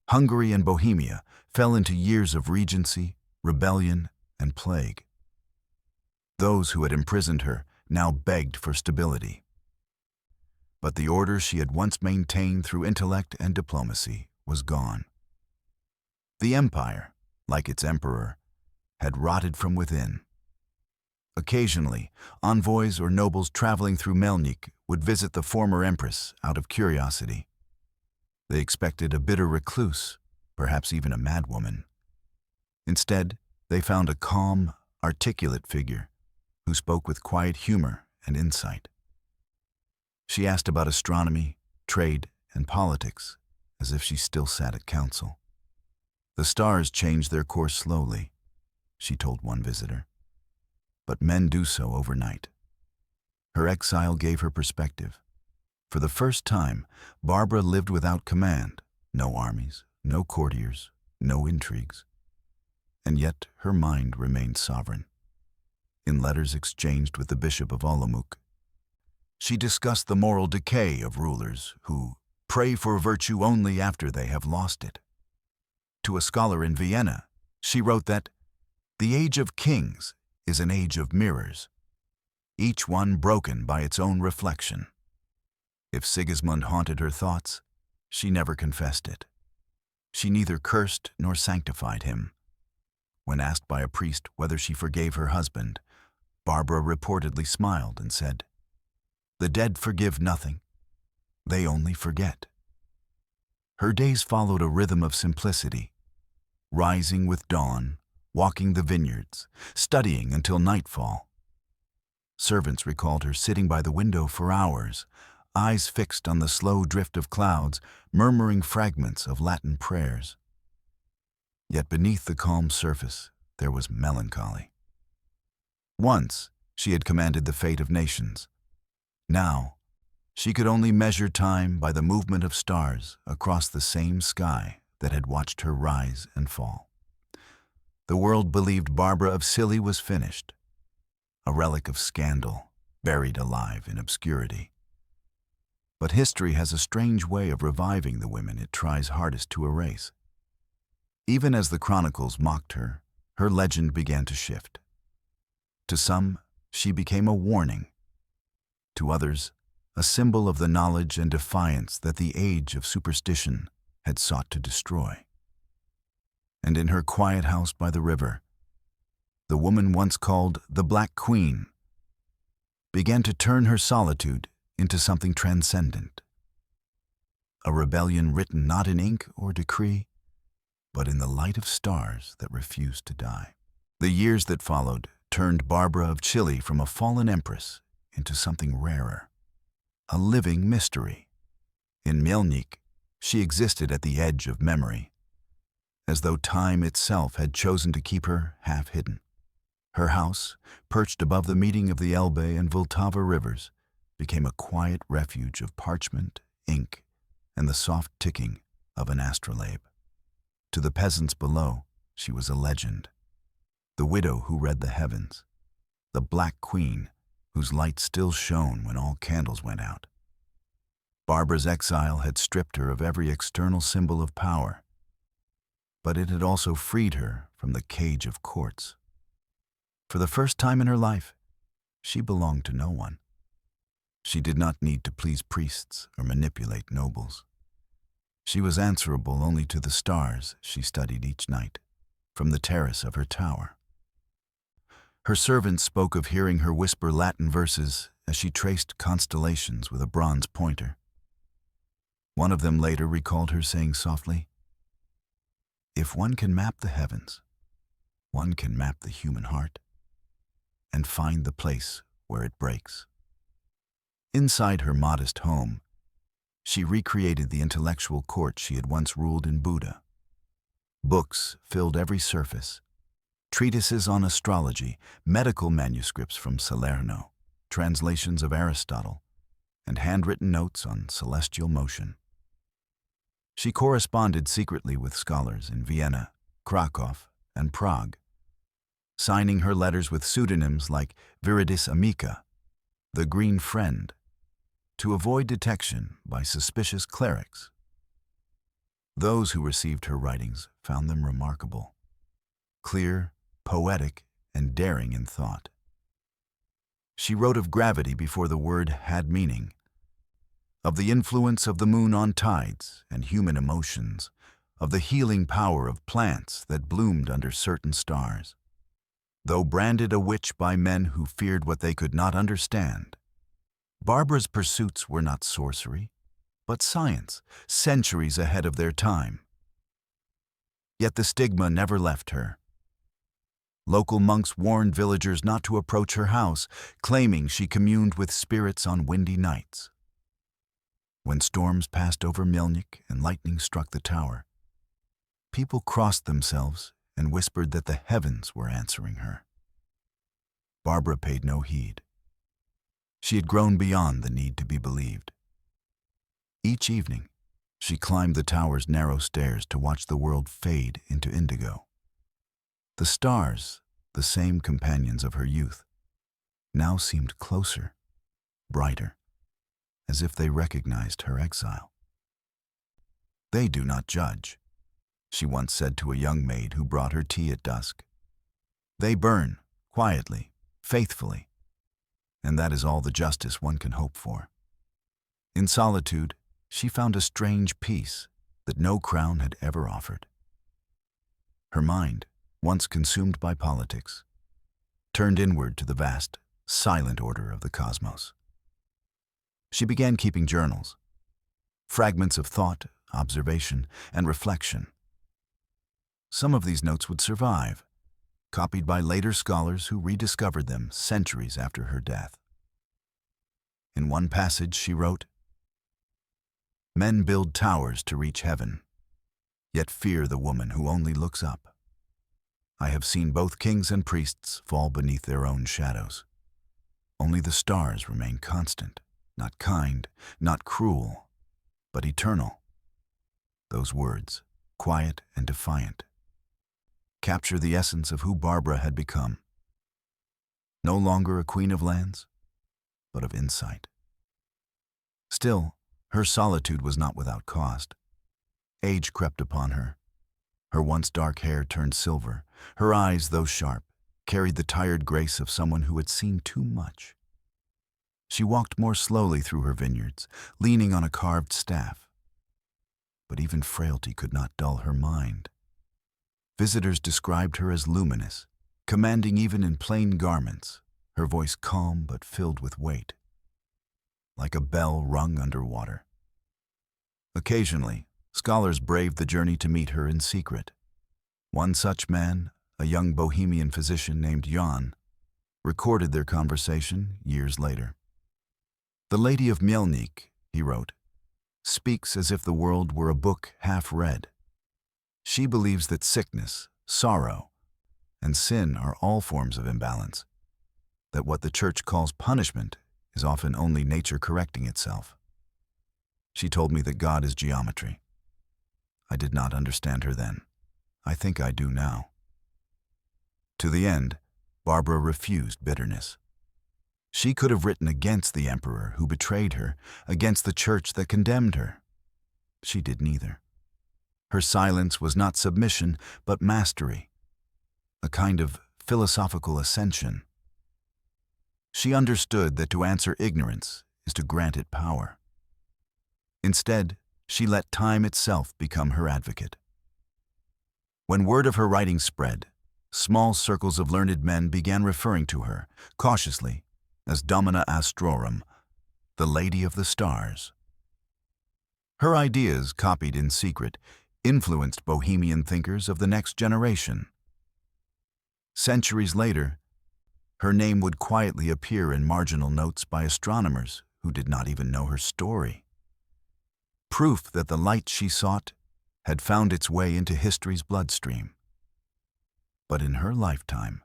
Hungary and Bohemia fell into years of regency, rebellion, and plague. Those who had imprisoned her now begged for stability. But the order she had once maintained through intellect and diplomacy was gone. The empire, like its emperor, had rotted from within. Occasionally, envoys or nobles traveling through Melnik would visit the former empress out of curiosity. They expected a bitter recluse, perhaps even a madwoman. Instead, they found a calm, articulate figure who spoke with quiet humor and insight. She asked about astronomy, trade, and politics, as if she still sat at council. "The stars change their course slowly," she told one visitor, "but men do so overnight." Her exile gave her perspective. For the first time, Barbara lived without command, no armies, no courtiers, no intrigues. And yet her mind remained sovereign. In letters exchanged with the Bishop of Olomouc, she discussed the moral decay of rulers who pray for virtue only after they have lost it. To a scholar in Vienna, she wrote that the age of kings is an age of mirrors, each one broken by its own reflection. If Sigismund haunted her thoughts, she never confessed it. She neither cursed nor sanctified him. When asked by a priest whether she forgave her husband, Barbara reportedly smiled and said, "The dead forgive nothing. They only forget." Her days followed a rhythm of simplicity, rising with dawn, walking the vineyards, studying until nightfall. Servants recalled her sitting by the window for hours, eyes fixed on the slow drift of clouds, murmuring fragments of Latin prayers. Yet beneath the calm surface, there was melancholy. Once, she had commanded the fate of nations. Now, she could only measure time by the movement of stars across the same sky that had watched her rise and fall. The world believed Barbara of Cilli was finished, a relic of scandal, buried alive in obscurity. But history has a strange way of reviving the women it tries hardest to erase. Even as the chronicles mocked her, her legend began to shift. To some, she became a warning. To others, a symbol of the knowledge and defiance that the age of superstition had sought to destroy. And in her quiet house by the river, the woman once called the Black Queen began to turn her solitude into something transcendent. A rebellion written not in ink or decree, but in the light of stars that refused to die. The years that followed turned Barbara of Cilli from a fallen empress into something rarer, a living mystery. In Melnik, she existed at the edge of memory, as though time itself had chosen to keep her half hidden. Her house, perched above the meeting of the Elbe and Vltava rivers, became a quiet refuge of parchment, ink, and the soft ticking of an astrolabe. To the peasants below, she was a legend, the widow who read the heavens, the Black Queen whose light still shone when all candles went out. Barbara's exile had stripped her of every external symbol of power, but it had also freed her from the cage of courts. For the first time in her life, she belonged to no one. She did not need to please priests or manipulate nobles. She was answerable only to the stars she studied each night from the terrace of her tower. Her servants spoke of hearing her whisper Latin verses as she traced constellations with a bronze pointer. One of them later recalled her saying softly, "If one can map the heavens, one can map the human heart and find the place where it breaks." Inside her modest home, she recreated the intellectual court she had once ruled in Buda. Books filled every surface, treatises on astrology, medical manuscripts from Salerno, translations of Aristotle, and handwritten notes on celestial motion. She corresponded secretly with scholars in Vienna, Krakow, and Prague, signing her letters with pseudonyms like Viridis Amica, the Green Friend, to avoid detection by suspicious clerics. Those who received her writings found them remarkable, clear, poetic, and daring in thought. She wrote of gravity before the word had meaning, of the influence of the moon on tides and human emotions, of the healing power of plants that bloomed under certain stars. Though branded a witch by men who feared what they could not understand, Barbara's pursuits were not sorcery, but science, centuries ahead of their time. Yet the stigma never left her. Local monks warned villagers not to approach her house, claiming she communed with spirits on windy nights. When storms passed over Milnik and lightning struck the tower, people crossed themselves and whispered that the heavens were answering her. Barbara paid no heed. She had grown beyond the need to be believed. Each evening, she climbed the tower's narrow stairs to watch the world fade into indigo. The stars, the same companions of her youth, now seemed closer, brighter, as if they recognized her exile. "They do not judge," she once said to a young maid who brought her tea at dusk. "They burn, quietly, faithfully, and that is all the justice one can hope for." In solitude, she found a strange peace that no crown had ever offered. Her mind, once consumed by politics, turned inward to the vast, silent order of the cosmos. She began keeping journals, fragments of thought, observation, and reflection. Some of these notes would survive, copied by later scholars who rediscovered them centuries after her death. In one passage she wrote, "Men build towers to reach heaven, yet fear the woman who only looks up. I have seen both kings and priests fall beneath their own shadows. Only the stars remain constant, not kind, not cruel, but eternal." Those words, quiet and defiant, capture the essence of who Barbara had become. No longer a queen of lands, but of insight. Still, her solitude was not without cost. Age crept upon her. Her once dark hair turned silver. Her eyes, though sharp, carried the tired grace of someone who had seen too much. She walked more slowly through her vineyards, leaning on a carved staff. But even frailty could not dull her mind. Visitors described her as luminous, commanding even in plain garments, her voice calm but filled with weight, like a bell rung under water. Occasionally, scholars braved the journey to meet her in secret. One such man, a young Bohemian physician named Jan, recorded their conversation years later. "The Lady of Mielnik," he wrote, "speaks as if the world were a book half read. She believes that sickness, sorrow, and sin are all forms of imbalance, that what the Church calls punishment is often only nature correcting itself. She told me that God is geometry. I did not understand her then. I think I do now." To the end, Barbara refused bitterness. She could have written against the emperor who betrayed her, against the church that condemned her. She did neither. Her silence was not submission, but mastery, a kind of philosophical ascension. She understood that to answer ignorance is to grant it power. Instead, she let time itself become her advocate. When word of her writing spread, small circles of learned men began referring to her, cautiously, as Domina Astrorum, the Lady of the Stars. Her ideas, copied in secret, influenced bohemian thinkers of the next generation. Centuries later, her name would quietly appear in marginal notes by astronomers who did not even know her story. Proof that the light she sought had found its way into history's bloodstream. But in her lifetime,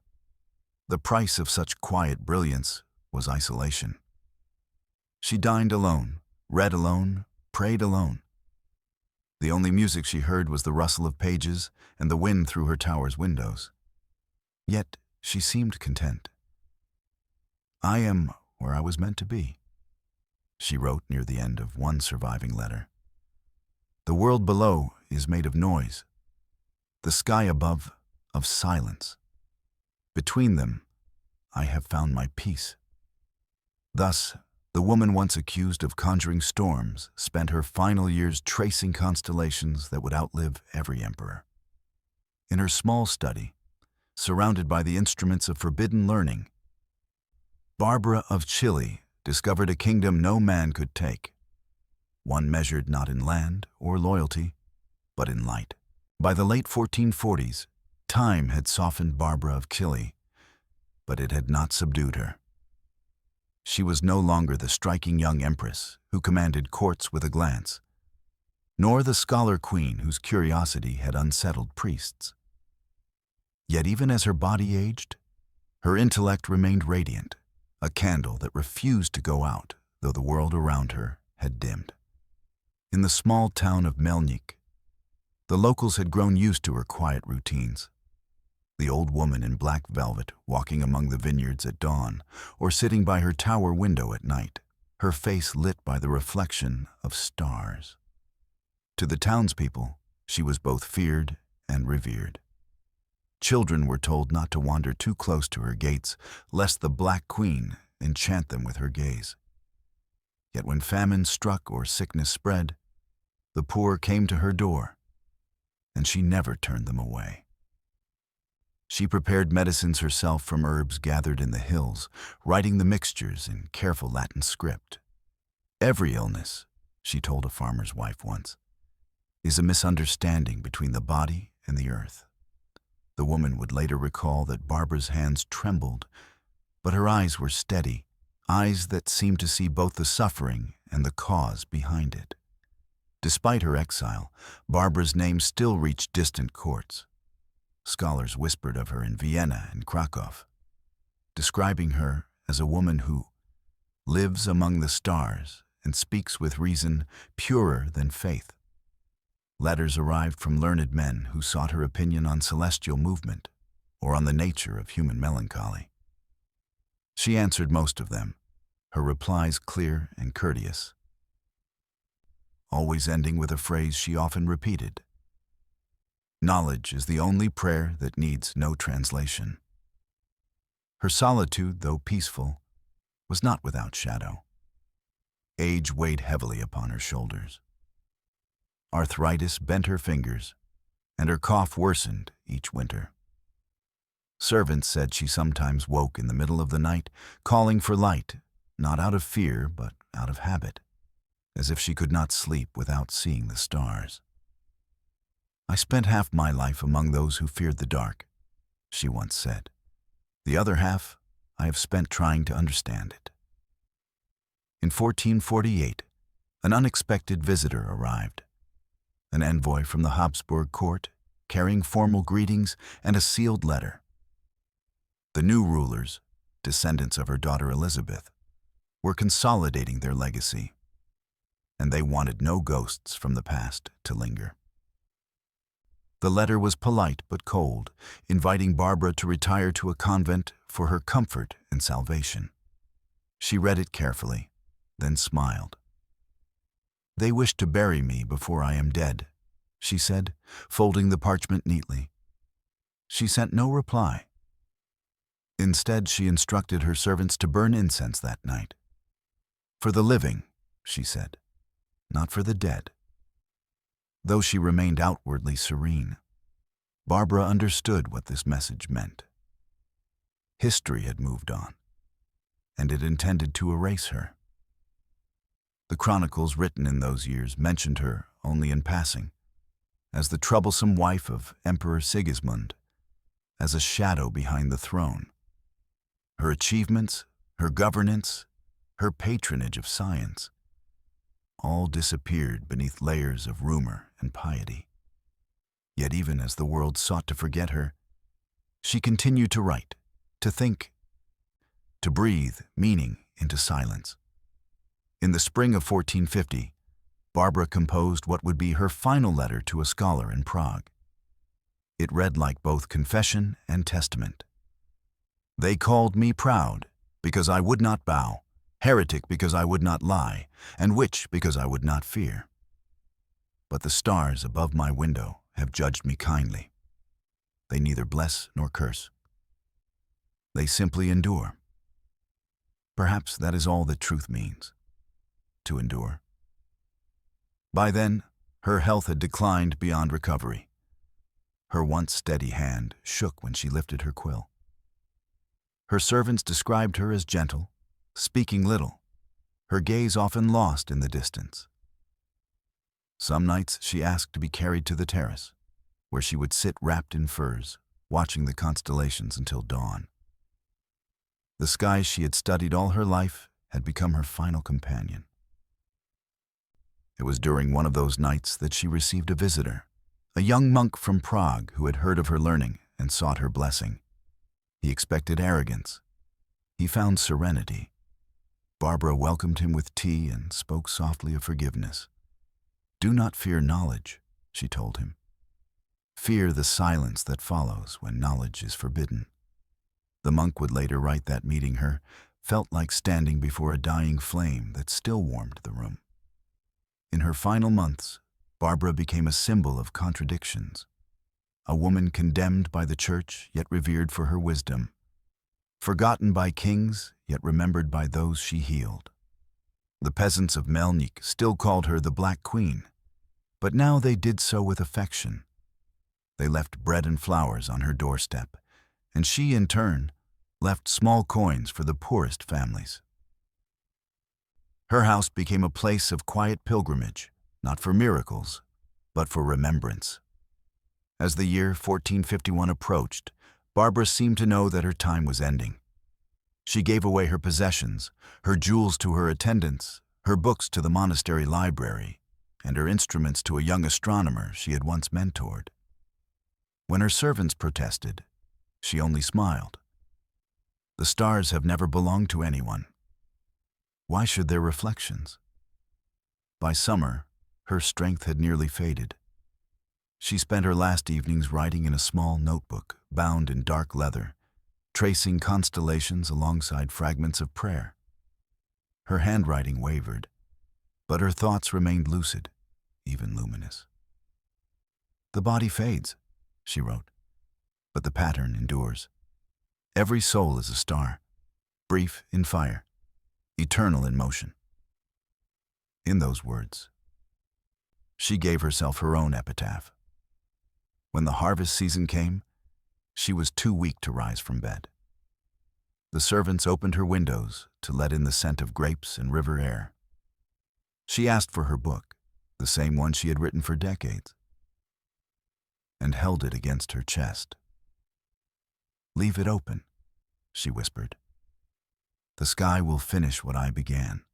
the price of such quiet brilliance was isolation. She dined alone, read alone, prayed alone. The only music she heard was the rustle of pages and the wind through her tower's windows. Yet she seemed content. "I am where I was meant to be," she wrote near the end of one surviving letter. "The world below is made of noise, the sky above of silence. Between them, I have found my peace." Thus, the woman once accused of conjuring storms spent her final years tracing constellations that would outlive every emperor. In her small study, surrounded by the instruments of forbidden learning, Barbara of Cilli discovered a kingdom no man could take, one measured not in land or loyalty, but in light. By the late 1440s, time had softened Barbara of Cilli, but it had not subdued her. She was no longer the striking young empress who commanded courts with a glance, nor the scholar queen whose curiosity had unsettled priests. Yet even as her body aged, her intellect remained radiant, a candle that refused to go out though the world around her had dimmed. In the small town of Melnik, the locals had grown used to her quiet routines. The old woman in black velvet walking among the vineyards at dawn, or sitting by her tower window at night, her face lit by the reflection of stars. To the townspeople, she was both feared and revered. Children were told not to wander too close to her gates, lest the Black Queen enchant them with her gaze. Yet when famine struck or sickness spread, the poor came to her door, and she never turned them away. She prepared medicines herself from herbs gathered in the hills, writing the mixtures in careful Latin script. "Every illness," she told a farmer's wife once, "is a misunderstanding between the body and the earth." The woman would later recall that Barbara's hands trembled, but her eyes were steady, eyes that seemed to see both the suffering and the cause behind it. Despite her exile, Barbara's name still reached distant courts. Scholars whispered of her in Vienna and Krakow, describing her as a woman who lives among the stars and speaks with reason purer than faith. Letters arrived from learned men who sought her opinion on celestial movement or on the nature of human melancholy. She answered most of them, her replies clear and courteous, always ending with a phrase she often repeated: "Knowledge is the only prayer that needs no translation." Her solitude, though peaceful, was not without shadow. Age weighed heavily upon her shoulders. Arthritis bent her fingers, and her cough worsened each winter. Servants said she sometimes woke in the middle of the night, calling for light, not out of fear, but out of habit, as if she could not sleep without seeing the stars. "I spent half my life among those who feared the dark," she once said. "The other half I have spent trying to understand it." In 1448, an unexpected visitor arrived. An envoy from the Habsburg court, carrying formal greetings and a sealed letter. The new rulers, descendants of her daughter Elizabeth, were consolidating their legacy, and they wanted no ghosts from the past to linger. The letter was polite but cold, inviting Barbara to retire to a convent for her comfort and salvation. She read it carefully, then smiled. "They wish to bury me before I am dead," she said, folding the parchment neatly. She sent no reply. Instead, she instructed her servants to burn incense that night. "For the living," she said, "not for the dead." Though she remained outwardly serene, Barbara understood what this message meant. History had moved on, and it intended to erase her. The chronicles written in those years mentioned her only in passing, as the troublesome wife of Emperor Sigismund, as a shadow behind the throne. Her achievements, her governance, her patronage of science, all disappeared beneath layers of rumor and piety. Yet even as the world sought to forget her, she continued to write, to think, to breathe meaning into silence. In the spring of 1450, Barbara composed what would be her final letter to a scholar in Prague. It read like both confession and testament. "They called me proud because I would not bow, heretic because I would not lie, and witch because I would not fear. But the stars above my window have judged me kindly. They neither bless nor curse. They simply endure. Perhaps that is all that truth means, to endure." By then, her health had declined beyond recovery. Her once steady hand shook when she lifted her quill. Her servants described her as gentle, speaking little, her gaze often lost in the distance. Some nights she asked to be carried to the terrace, where she would sit wrapped in furs, watching the constellations until dawn. The skies she had studied all her life had become her final companion. It was during one of those nights that she received a visitor, a young monk from Prague who had heard of her learning and sought her blessing. He expected arrogance. He found serenity. Barbara welcomed him with tea and spoke softly of forgiveness. "Do not fear knowledge," she told him. "Fear the silence that follows when knowledge is forbidden." The monk would later write that meeting her felt like standing before a dying flame that still warmed the room. In her final months, Barbara became a symbol of contradictions. A woman condemned by the church, yet revered for her wisdom. Forgotten by kings, yet remembered by those she healed. The peasants of Melnik still called her the Black Queen, but now they did so with affection. They left bread and flowers on her doorstep, and she, in turn, left small coins for the poorest families. Her house became a place of quiet pilgrimage, not for miracles, but for remembrance. As the year 1451 approached, Barbara seemed to know that her time was ending. She gave away her possessions, her jewels to her attendants, her books to the monastery library, and her instruments to a young astronomer she had once mentored. When her servants protested, she only smiled. The stars have never belonged to anyone. Why should their reflections? By summer, her strength had nearly faded. She spent her last evenings writing in a small notebook, bound in dark leather, tracing constellations alongside fragments of prayer. Her handwriting wavered, but her thoughts remained lucid, even luminous. "The body fades," she wrote, "but the pattern endures. Every soul is a star, brief in fire, eternal in motion." In those words, she gave herself her own epitaph. When the harvest season came, she was too weak to rise from bed. The servants opened her windows to let in the scent of grapes and river air. She asked for her book, the same one she had written for decades, and held it against her chest. "Leave it open," she whispered. "The sky will finish what I began."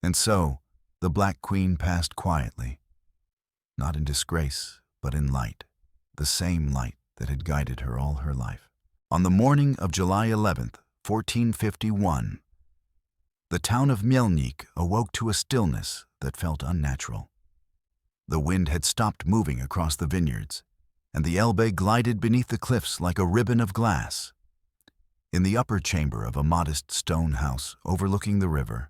And so, the Black Queen passed quietly, not in disgrace, but in light, the same light that had guided her all her life. On the morning of July 11th, 1451, the town of Melnik awoke to a stillness that felt unnatural. The wind had stopped moving across the vineyards, and the Elbe glided beneath the cliffs like a ribbon of glass. In the upper chamber of a modest stone house overlooking the river,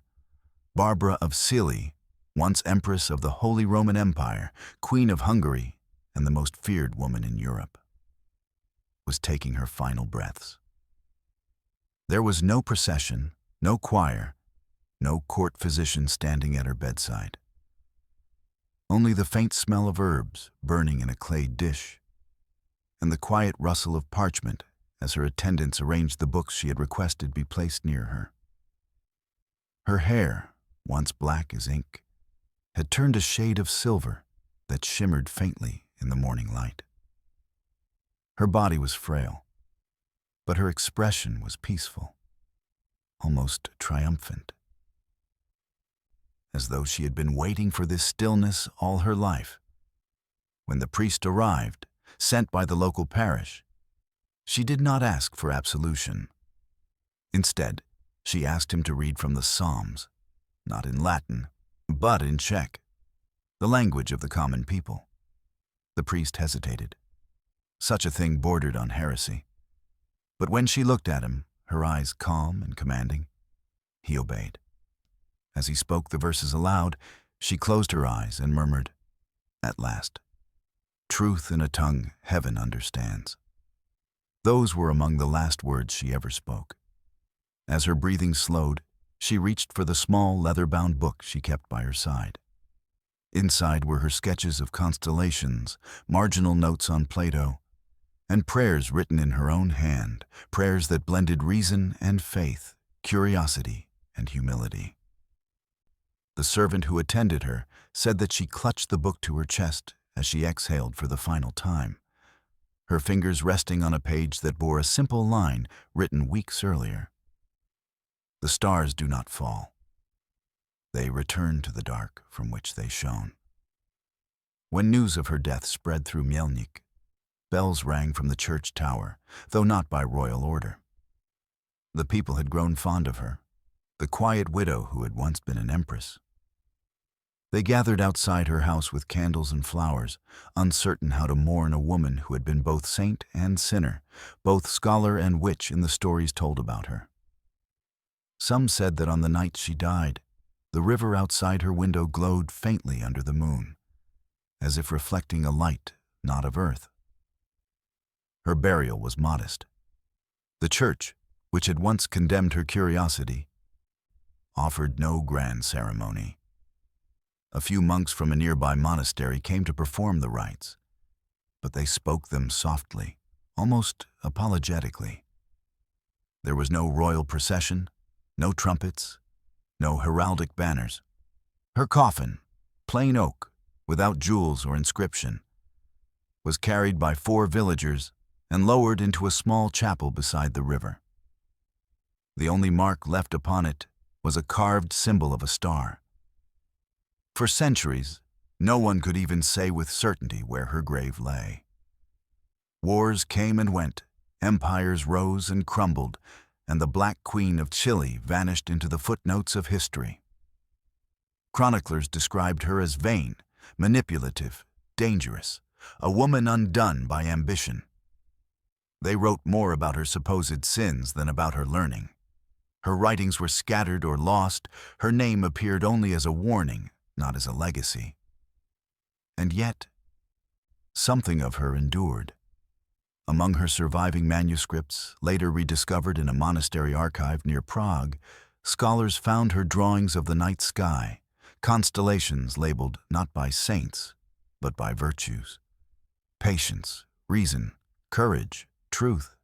Barbara of Cilli, once empress of the Holy Roman Empire, Queen of Hungary, and the most feared woman in Europe, was taking her final breaths. There was no procession, no choir, no court physician standing at her bedside. Only the faint smell of herbs burning in a clay dish, and the quiet rustle of parchment as her attendants arranged the books she had requested be placed near her. Her hair, once black as ink, had turned a shade of silver that shimmered faintly in the morning light. Her body was frail, but her expression was peaceful, almost triumphant, as though she had been waiting for this stillness all her life. When the priest arrived, sent by the local parish, she did not ask for absolution. Instead, she asked him to read from the Psalms, not in Latin, but in Czech, the language of the common people. The priest hesitated. Such a thing bordered on heresy. But when she looked at him, her eyes calm and commanding, he obeyed. As he spoke the verses aloud, she closed her eyes and murmured, "At last, truth in a tongue heaven understands." Those were among the last words she ever spoke. As her breathing slowed, she reached for the small leather-bound book she kept by her side. Inside were her sketches of constellations, marginal notes on Plato, and prayers written in her own hand, prayers that blended reason and faith, curiosity and humility. The servant who attended her said that she clutched the book to her chest as she exhaled for the final time, her fingers resting on a page that bore a simple line written weeks earlier. "The stars do not fall. They return to the dark from which they shone." When news of her death spread through Mielnik, bells rang from the church tower, though not by royal order. The people had grown fond of her, the quiet widow who had once been an empress. They gathered outside her house with candles and flowers, uncertain how to mourn a woman who had been both saint and sinner, both scholar and witch in the stories told about her. Some said that on the night she died, the river outside her window glowed faintly under the moon, as if reflecting a light not of earth. Her burial was modest. The church, which had once condemned her curiosity, offered no grand ceremony. A few monks from a nearby monastery came to perform the rites, but they spoke them softly, almost apologetically. There was no royal procession, no trumpets, no heraldic banners. Her coffin, plain oak, without jewels or inscription, was carried by 4 villagers and lowered into a small chapel beside the river. The only mark left upon it was a carved symbol of a star. For centuries, no one could even say with certainty where her grave lay. Wars came and went, empires rose and crumbled, and the Black Queen of Cilli vanished into the footnotes of history. Chroniclers described her as vain, manipulative, dangerous, a woman undone by ambition. They wrote more about her supposed sins than about her learning. Her writings were scattered or lost, her name appeared only as a warning, not as a legacy. And yet, something of her endured. Among her surviving manuscripts, later rediscovered in a monastery archive near Prague, scholars found her drawings of the night sky, constellations labeled not by saints, but by virtues. Patience, reason, courage, truth.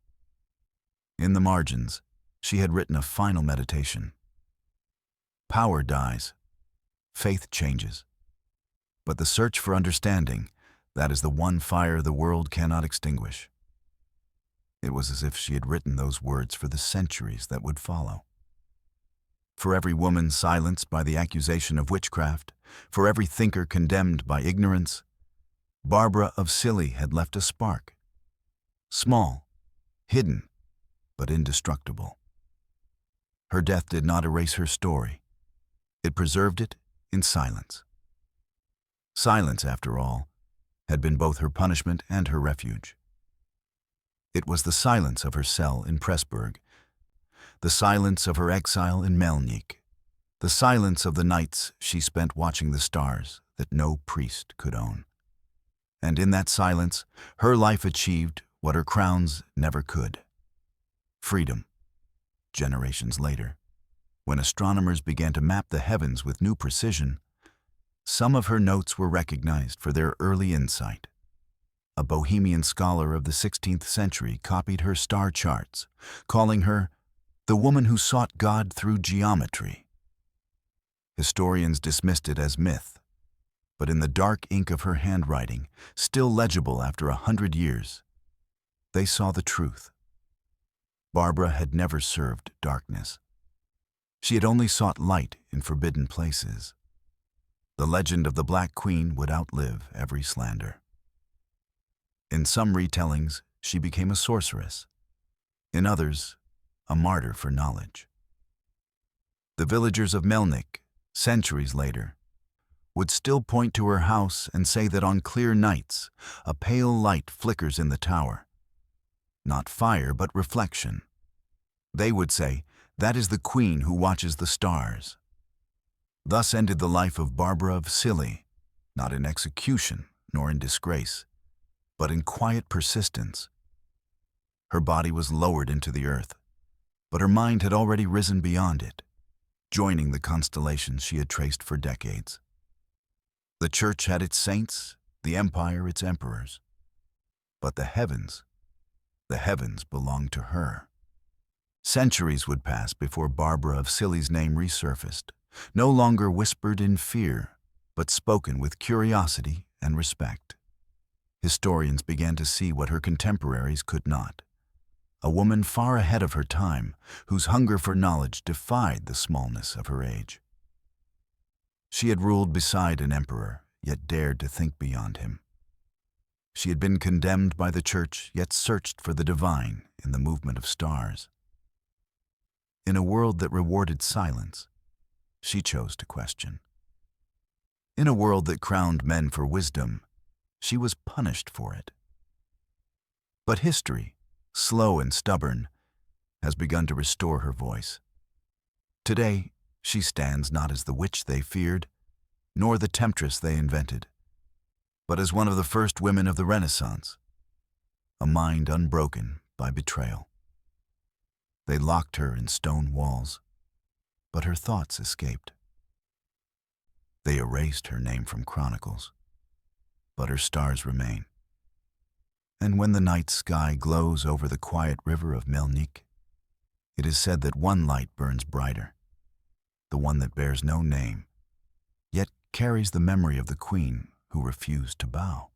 In the margins, she had written a final meditation. Power dies. Faith changes. But the search for understanding, that is the one fire the world cannot extinguish. It was as if she had written those words for the centuries that would follow. For every woman silenced by the accusation of witchcraft, for every thinker condemned by ignorance, Barbara of Cilli had left a spark. Small, hidden, but indestructible. Her death did not erase her story. It preserved it in silence. Silence, after all, had been both her punishment and her refuge. It was the silence of her cell in Pressburg, the silence of her exile in Melnik, the silence of the nights she spent watching the stars that no priest could own. And in that silence, her life achieved what her crowns never could: freedom. Generations later, when astronomers began to map the heavens with new precision, some of her notes were recognized for their early insight. A Bohemian scholar of the 16th century copied her star charts, calling her the woman who sought God through geometry. Historians dismissed it as myth, but in the dark ink of her handwriting, still legible after 100 years, they saw the truth. Barbara had never served darkness. She had only sought light in forbidden places. The legend of the Black Queen would outlive every slander. In some retellings, she became a sorceress. In others, a martyr for knowledge. The villagers of Melnik, centuries later, would still point to her house and say that on clear nights, a pale light flickers in the tower. Not fire, but reflection. They would say, that is the queen who watches the stars. Thus ended the life of Barbara of Cilli, not in execution nor in disgrace, but in quiet persistence. Her body was lowered into the earth, but her mind had already risen beyond it, joining the constellations she had traced for decades. The church had its saints, the empire its emperors. But the heavens belonged to her. Centuries would pass before Barbara of Cilli's name resurfaced, no longer whispered in fear, but spoken with curiosity and respect. Historians began to see what her contemporaries could not: a woman far ahead of her time, whose hunger for knowledge defied the smallness of her age. She had ruled beside an emperor, yet dared to think beyond him. She had been condemned by the church, yet searched for the divine in the movement of stars. In a world that rewarded silence, she chose to question. In a world that crowned men for wisdom, she was punished for it. But history, slow and stubborn, has begun to restore her voice. Today, she stands not as the witch they feared, nor the temptress they invented, but as one of the first women of the Renaissance, a mind unbroken by betrayal. They locked her in stone walls, but her thoughts escaped. They erased her name from chronicles, but her stars remain. And when the night sky glows over the quiet river of Melnik, it is said that one light burns brighter, the one that bears no name, yet carries the memory of the queen who refused to bow.